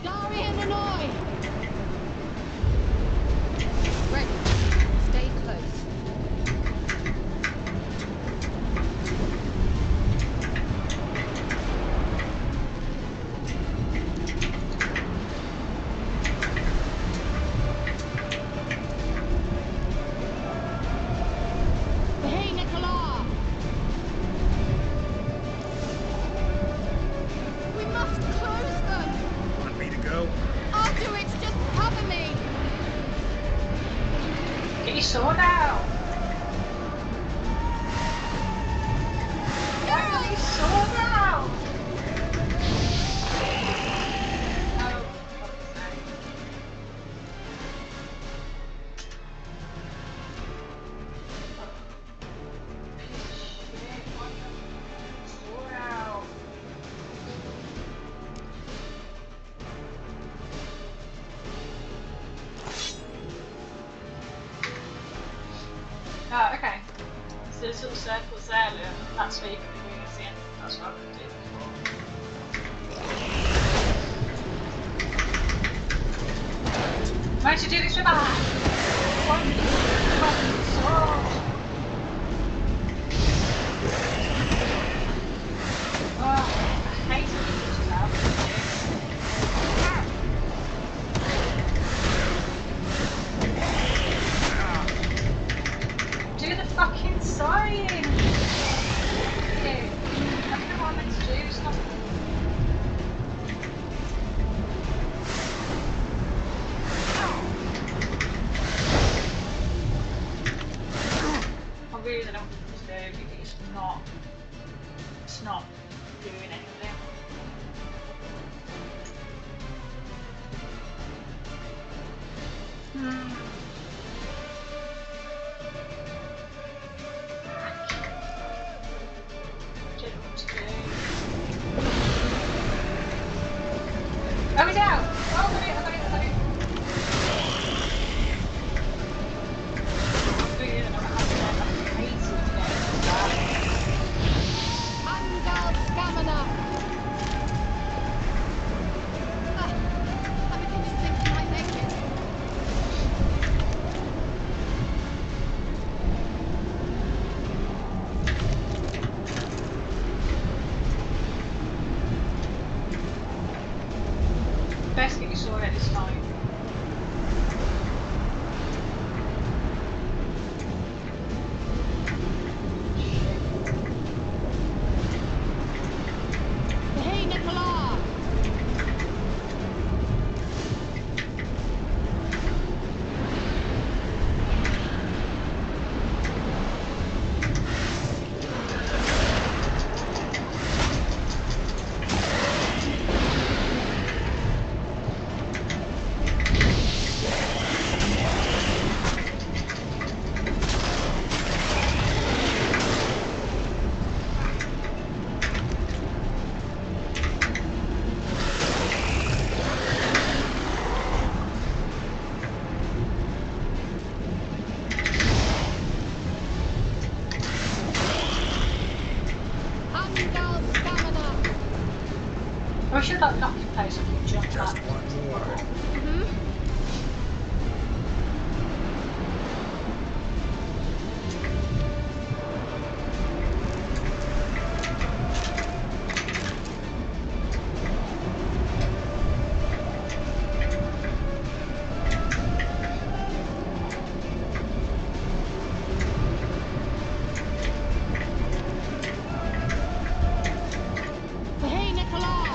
Darian and I! Ready. Stay close. Hey, Nicola! We must close them! Want me to go? I'll do it, just cover me! Get your sword out! Get your sword out! Oh, for fuck's sake. Shit, why don't you get your sword out? Oh, okay. So there's little circles there, look. That's where you can be moving us in. That's what I could do before. Why don't you do this with that? Why don't you do this with sword? Oh, I hate it when you just have do the fucking sign! I don't know what I'm meant to do, stop. I really don't know what to do because it's not doing anything. Oh, he's out! Oh, I got it. I really don't know how to do that. I'm crazy today. Angal saw it this time. Hey, Nithral! I wish that knocking place could jump Just that. one more. Hey, Nithral!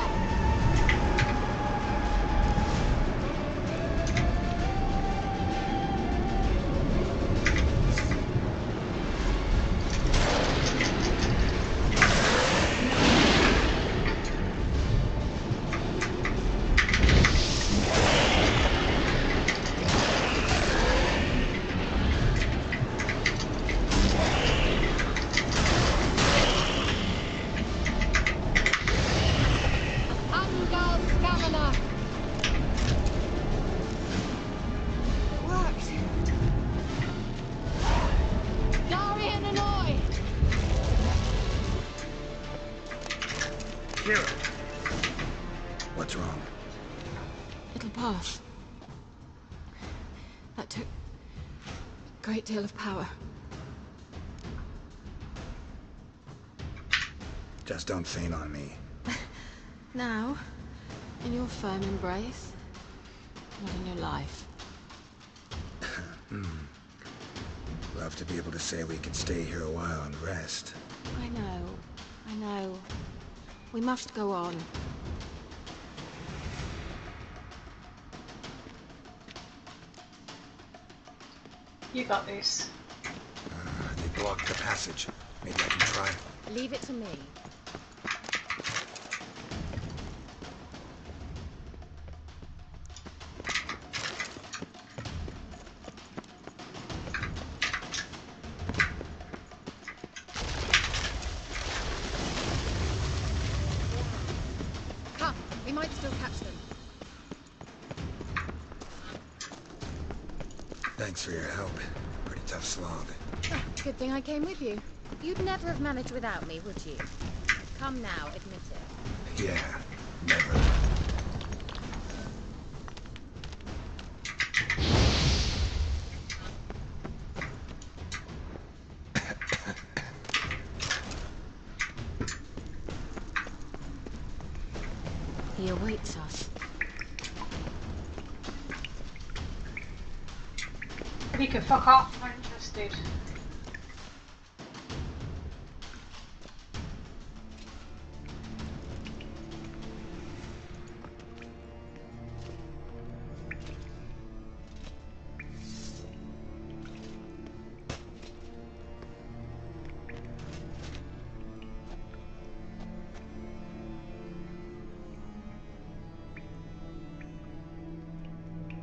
What's wrong? It'll pass. That took a great deal of power. Just don't faint on me. Now, in your firm embrace, not in your life. Love to be able to say we could stay here a while and rest. I know. We must go on. You got this. They blocked the passage. Maybe I can try. Leave it to me. Come, we might still catch them. Thanks for your help. Pretty tough slog. Good thing I came with you. You'd never have managed without me, would you? Come now, admit it. Yeah, never. He awaits us. We can fuck off, I'm not interested.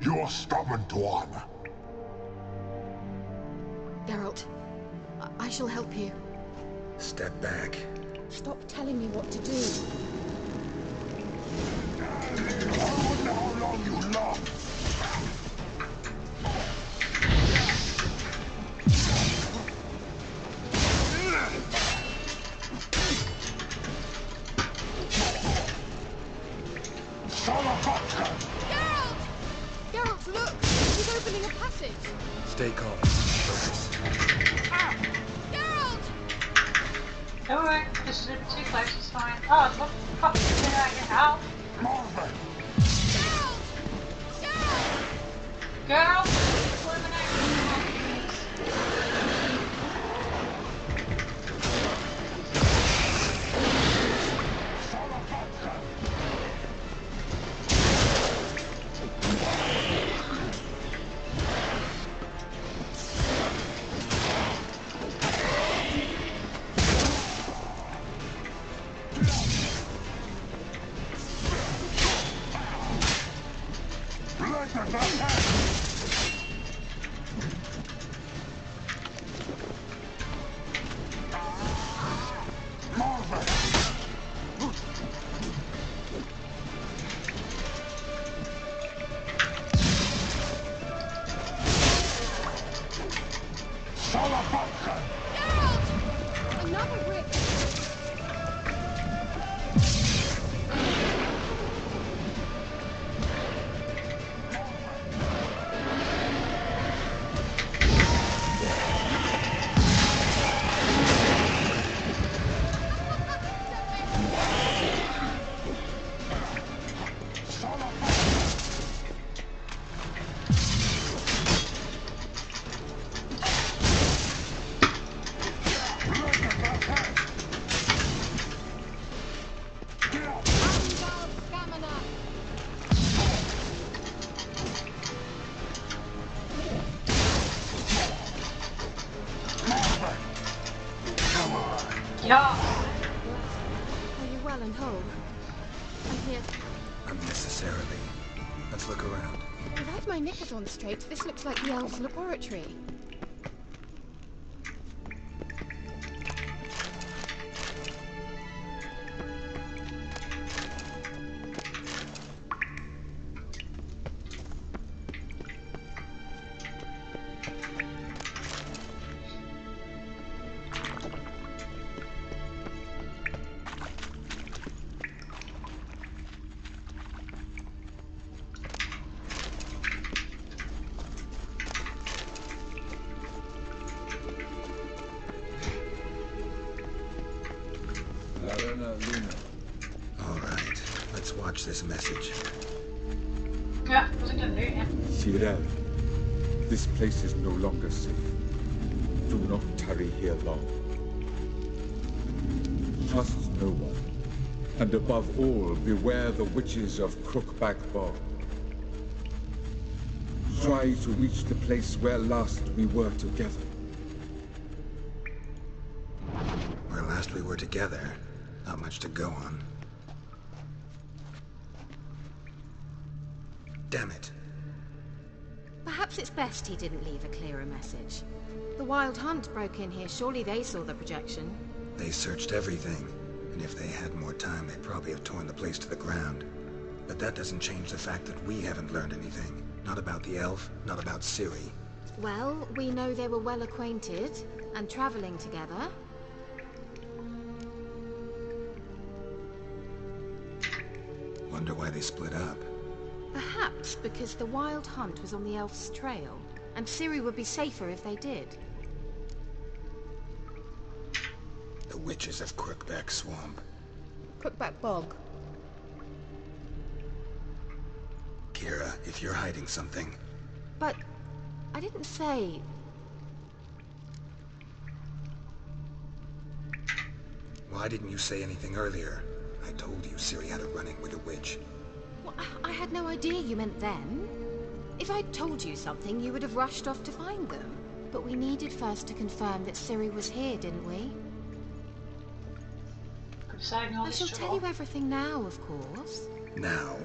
You're stubborn, Tuan. Geralt, I shall help you. Step back. Stop telling me what to do. I wonder how long you last. Geralt, look! He's opening a passage! Stay calm. Focus. Geralt! Don't worry, this is too close, it's fine. Oh, look, fucking get out of your house. Marvin! Girl, eliminate. Another brick! Yeah. Are you well and whole? I'm here. Unnecessarily. Let's look around. If I've my knickers on straight, this looks like the elf's laboratory. All right, let's watch this message. Yeah, wasn't gonna do it. Nithral, this place is no longer safe. Do not tarry here long. Trust no one. And above all, beware the witches of Crookback Bog. Try to reach the place where last we were together. Where last we were together, not much to go on. Damn it. Perhaps it's best he didn't leave a clearer message. The Wild Hunt broke in here. Surely they saw the projection. They searched everything, and if they had more time, they'd probably have torn the place to the ground. But that doesn't change the fact that we haven't learned anything. Not about the elf, not about Ciri. Well, we know they were well acquainted and traveling together. Wonder why they split up. Perhaps because the Wild Hunt was on the elf's trail, and Ciri would be safer if they did. The witches of Crookback Swamp. Crookback Bog. Kira, if you're hiding something... But I didn't say... Why didn't you say anything earlier? I told you Ciri had a run-in with a witch. Well, I had no idea you meant them. If I'd told you something, you would have rushed off to find them. But we needed first to confirm that Ciri was here, didn't we? I shall tell you everything now, of course. Now?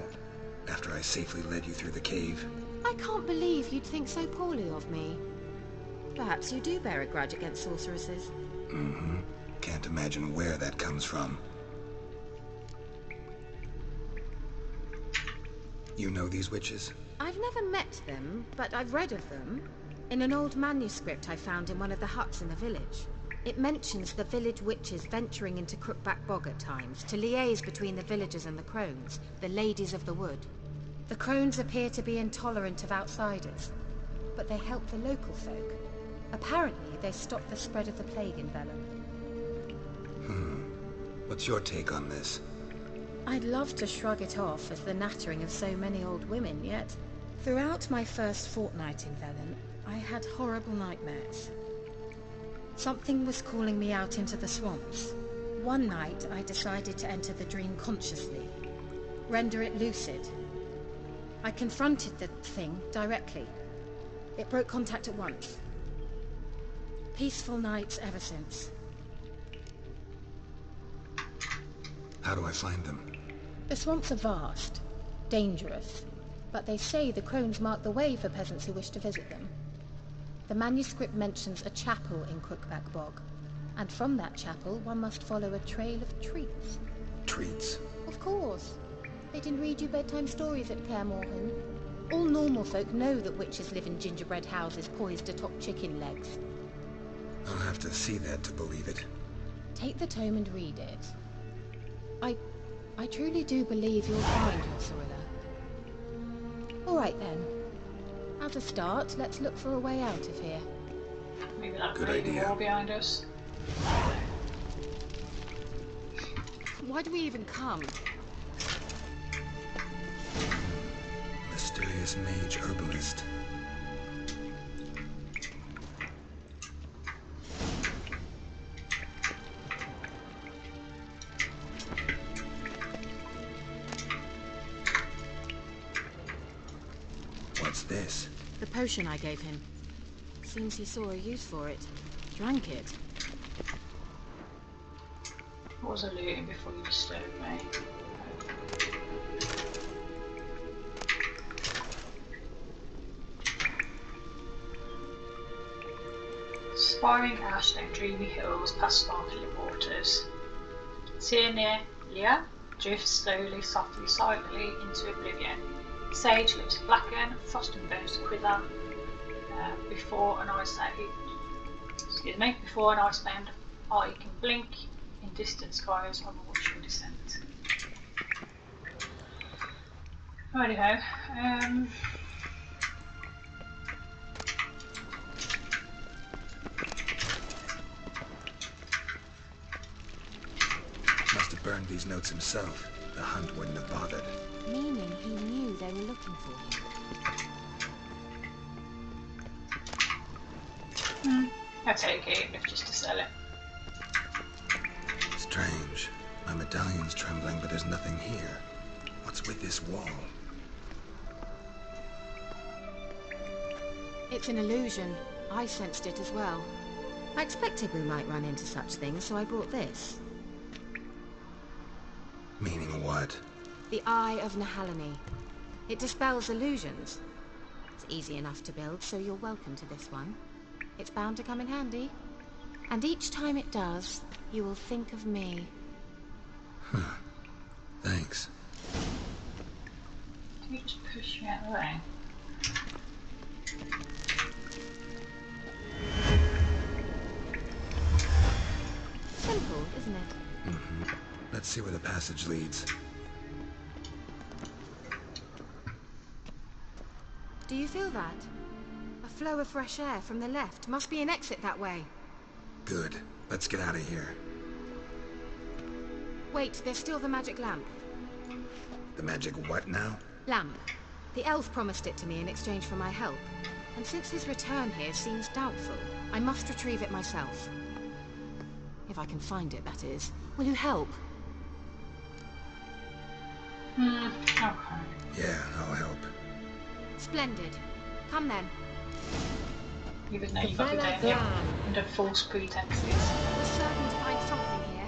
After I safely led you through the cave? I can't believe you'd think so poorly of me. Perhaps you do bear a grudge against sorceresses. Mm-hmm. Can't imagine where that comes from. You know these witches? I've never met them, but I've read of them. In an old manuscript I found in one of the huts in the village. It mentions the village witches venturing into Crookback Bog at times to liaise between the villagers and the crones, the ladies of the wood. The crones appear to be intolerant of outsiders, but they help the local folk. Apparently, they stop the spread of the plague in Vellum. What's your take on this? I'd love to shrug it off as the nattering of so many old women, yet Throughout my first fortnight in Velen, I had horrible nightmares. Something was calling me out into the swamps. One night, I decided to enter the dream consciously, render it lucid. I confronted the thing directly. It broke contact at once. Peaceful nights ever since. How do I find them? The swamps are vast, dangerous, but they say the crones mark the way for peasants who wish to visit them. The manuscript mentions a chapel in Crookback Bog, and from that chapel one must follow a trail of treats. Treats? Of course. They didn't read you bedtime stories at Kaer Morhen. All normal folk know that witches live in gingerbread houses poised atop chicken legs. I'll have to see that to believe it. Take the tome and read it. I truly do believe you'll find your Cirilla. All right then. How to start, let's look for a way out of here. Maybe that Good crazy idea. wall behind us. Why do we even come? Mysterious mage herbalist. What's this? The potion I gave him. Seems he saw a use for it. Drank it. What was I looting before you disturbed me? Spiring ash down dreamy hills past sparkling waters. Here near Leah drifts slowly, softly, silently into oblivion. Sage lips blacken, frost and bones quiver. Before an icebound eye can blink, in distant skies on a watchful descent. Righty-ho. Must have burned these notes himself. The hunt wouldn't have bothered. Meaning he knew they were looking for him. I take it, if just to sell it. Strange. My medallion's trembling, but there's nothing here. What's with this wall? It's an illusion. I sensed it as well. I expected we might run into such things, so I brought this. Meaning what? The Eye of Nahalani. It dispels illusions. It's easy enough to build, so you're welcome to this one. It's bound to come in handy. And each time it does, you will think of me. Huh. Thanks. Can you just push me out of the way? Simple, isn't it? Mm-hmm. Let's see where the passage leads. Do you feel that? A flow of fresh air from the left. Must be an exit that way. Good. Let's get out of here. Wait, there's still the magic lamp. The magic what now? Lamp. The elf promised it to me in exchange for my help. And since his return here seems doubtful, I must retrieve it myself. If I can find it, that is. Will you help? Okay. Yeah, I'll help. Splendid. Come then. Even though you've got to be down here under false pretenses. We're certain to find something here.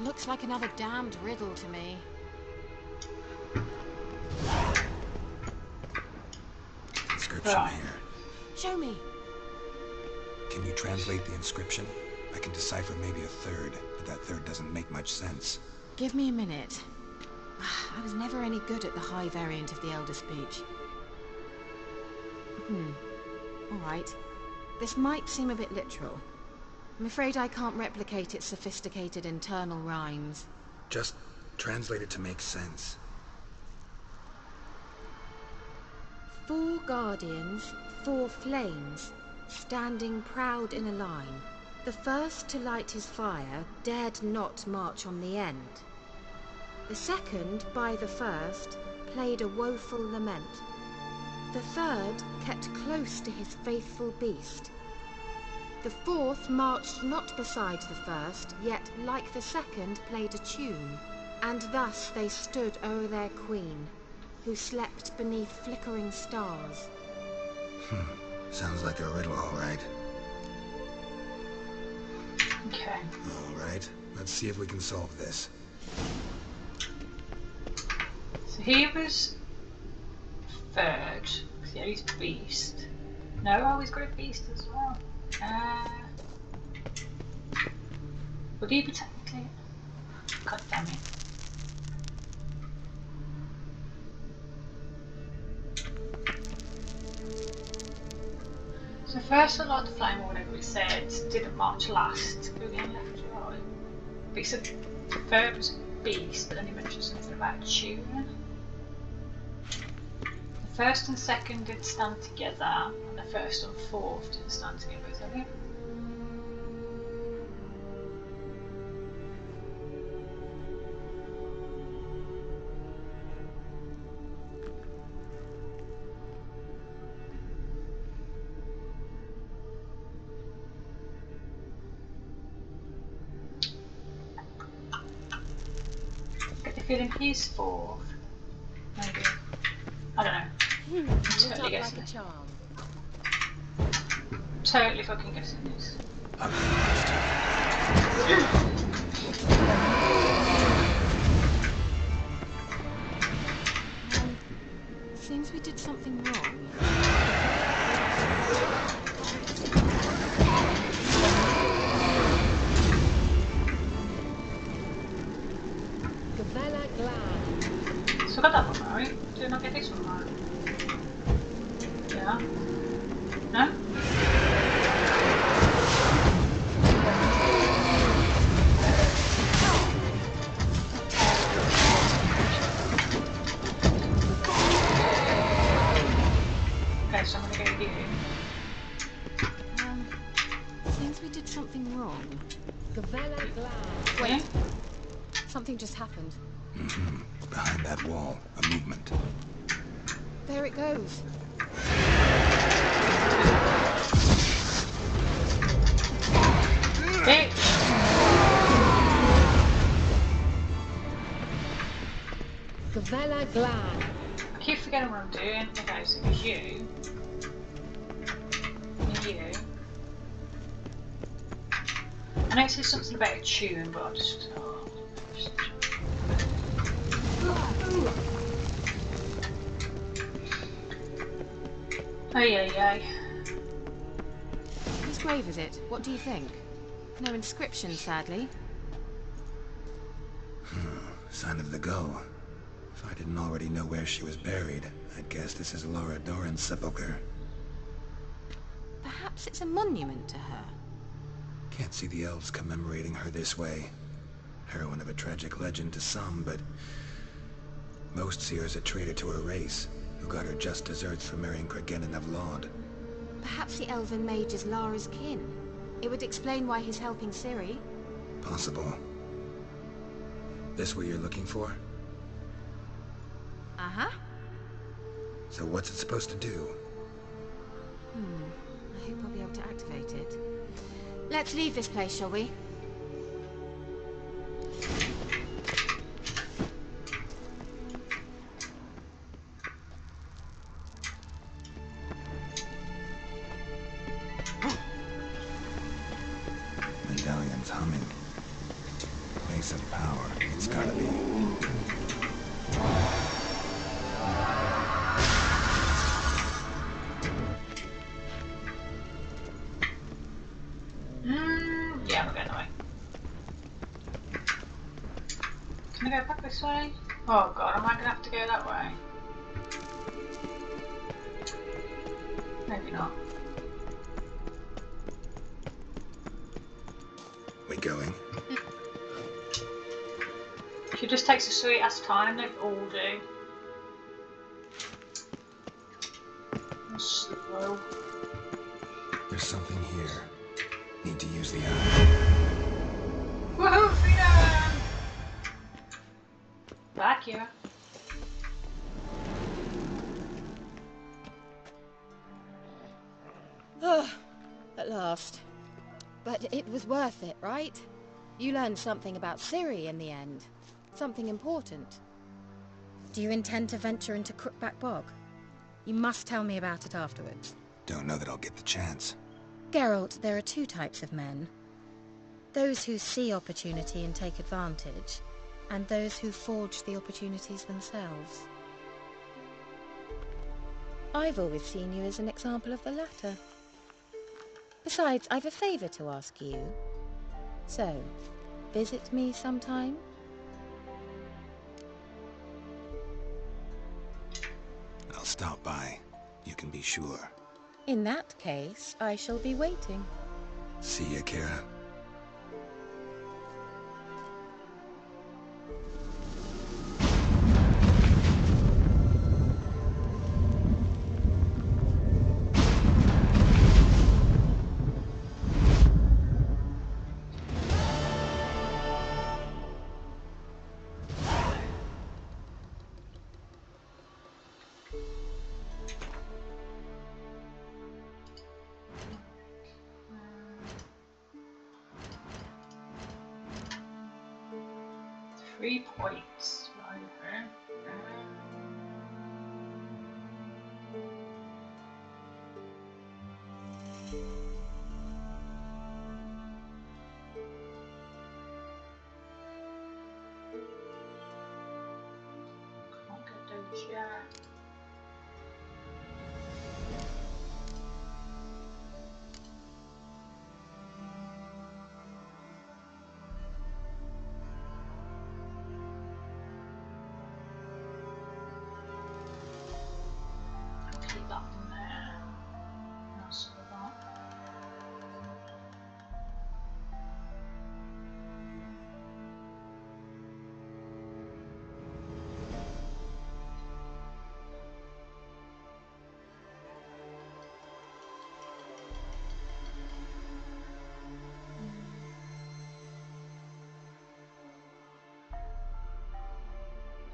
Looks like another damned riddle to me. Inscription Right. here. Show me. Can you translate the inscription? I can decipher maybe a third, but that third doesn't make much sense. Give me a minute. I was never any good at the high variant of the Elder Speech. Alright. This might seem a bit literal. I'm afraid I can't replicate its sophisticated internal rhymes. Just translate it to make sense. 4 guardians, 4 flames, standing proud in a line. The first to light his fire dared not march on the end. The second, by the first, played a woeful lament. The third kept close to his faithful beast. The fourth marched not beside the first, yet, like the second, played a tune. And thus they stood o'er their queen, who slept beneath flickering stars. Sounds like a riddle, all right. Okay. All right, let's see if we can solve this. So he was third, because yeah, he's beast. No, he's got a beast as well. Would he be technically? God damn it. So first the Lord of Flame or whatever it said didn't march last, going left to right. But he said the third was a beast, but then he mentioned something about a tune. The first and second did stand together, and the first and fourth didn't stand together, is that it? Feeling he's fourth. Maybe. I don't know. I'm totally guessing. Like a charm. Totally fucking guessing this. Seems we did something wrong. So I got that one right. Did I not get this one right? Yeah. No? Okay, so I'm gonna go here. Seems we did something wrong. Wait. Something just happened. Behind that wall, a movement. There it goes. Hey. Gavella Glad. I keep forgetting what I'm doing. Okay, so it's you. And you. I know it says something about a tune, but I'll just... Ay. Whose grave is it? What do you think? No inscription, sadly. Sign of the Gull. If I didn't already know where she was buried, I'd guess this is Laura Doran's sepulcher. Perhaps it's a monument to her. Can't see the elves commemorating her this way. Heroine of a tragic legend to some, but most see her as a traitor to her race, who got her just deserts for marrying Cregennan of Laud. Perhaps the elven mage is Lara's kin. It would explain why he's helping Ciri. Possible. This what you're looking for? Uh-huh. So what's it supposed to do? I hope I'll be able to activate it. Let's leave this place, shall we? Medallion's humming. Place of power. It's gotta be. Yeah, we're going that way. Can I go back this way? Oh god, am I gonna have to go that way? Maybe not. We going? She just takes a sweet ass time, they all do. And slow. There's something here. Need to use the eye. Woohoo, freedom! Kira. Oh, at last. But it was worth it, right? You learned something about Ciri in the end. Something important. Do you intend to venture into Crookback Bog? You must tell me about it afterwards. Don't know that I'll get the chance. Geralt, there are two types of men. Those who see opportunity and take advantage, and those who forge the opportunities themselves. I've always seen you as an example of the latter. Besides, I've a favour to ask you. So, visit me sometime? I'll stop by. You can be sure. In that case, I shall be waiting. See ya, Kira. Three points. Right. Can't get those yet. Keep that in there. That's for that.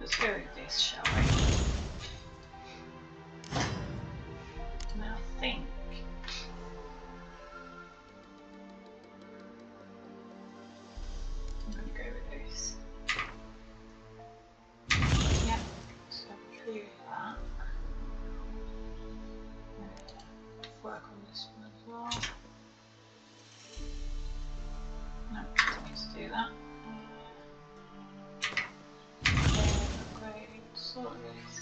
Let's go with this, shall we? Now I think I'm going to go with this. Yep, so through that. Work on this one as well. No, don't need to do that. Upgrade, sort this.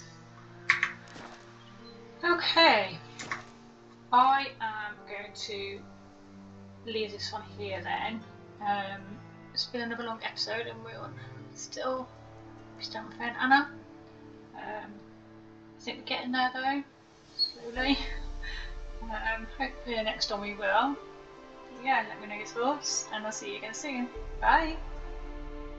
Okay, I am going to leave this one here then. It's been another long episode and we still haven't found Anna. I think we're getting there though, slowly. Hopefully next time we will. But yeah, let me know your thoughts and I'll see you again soon. Bye!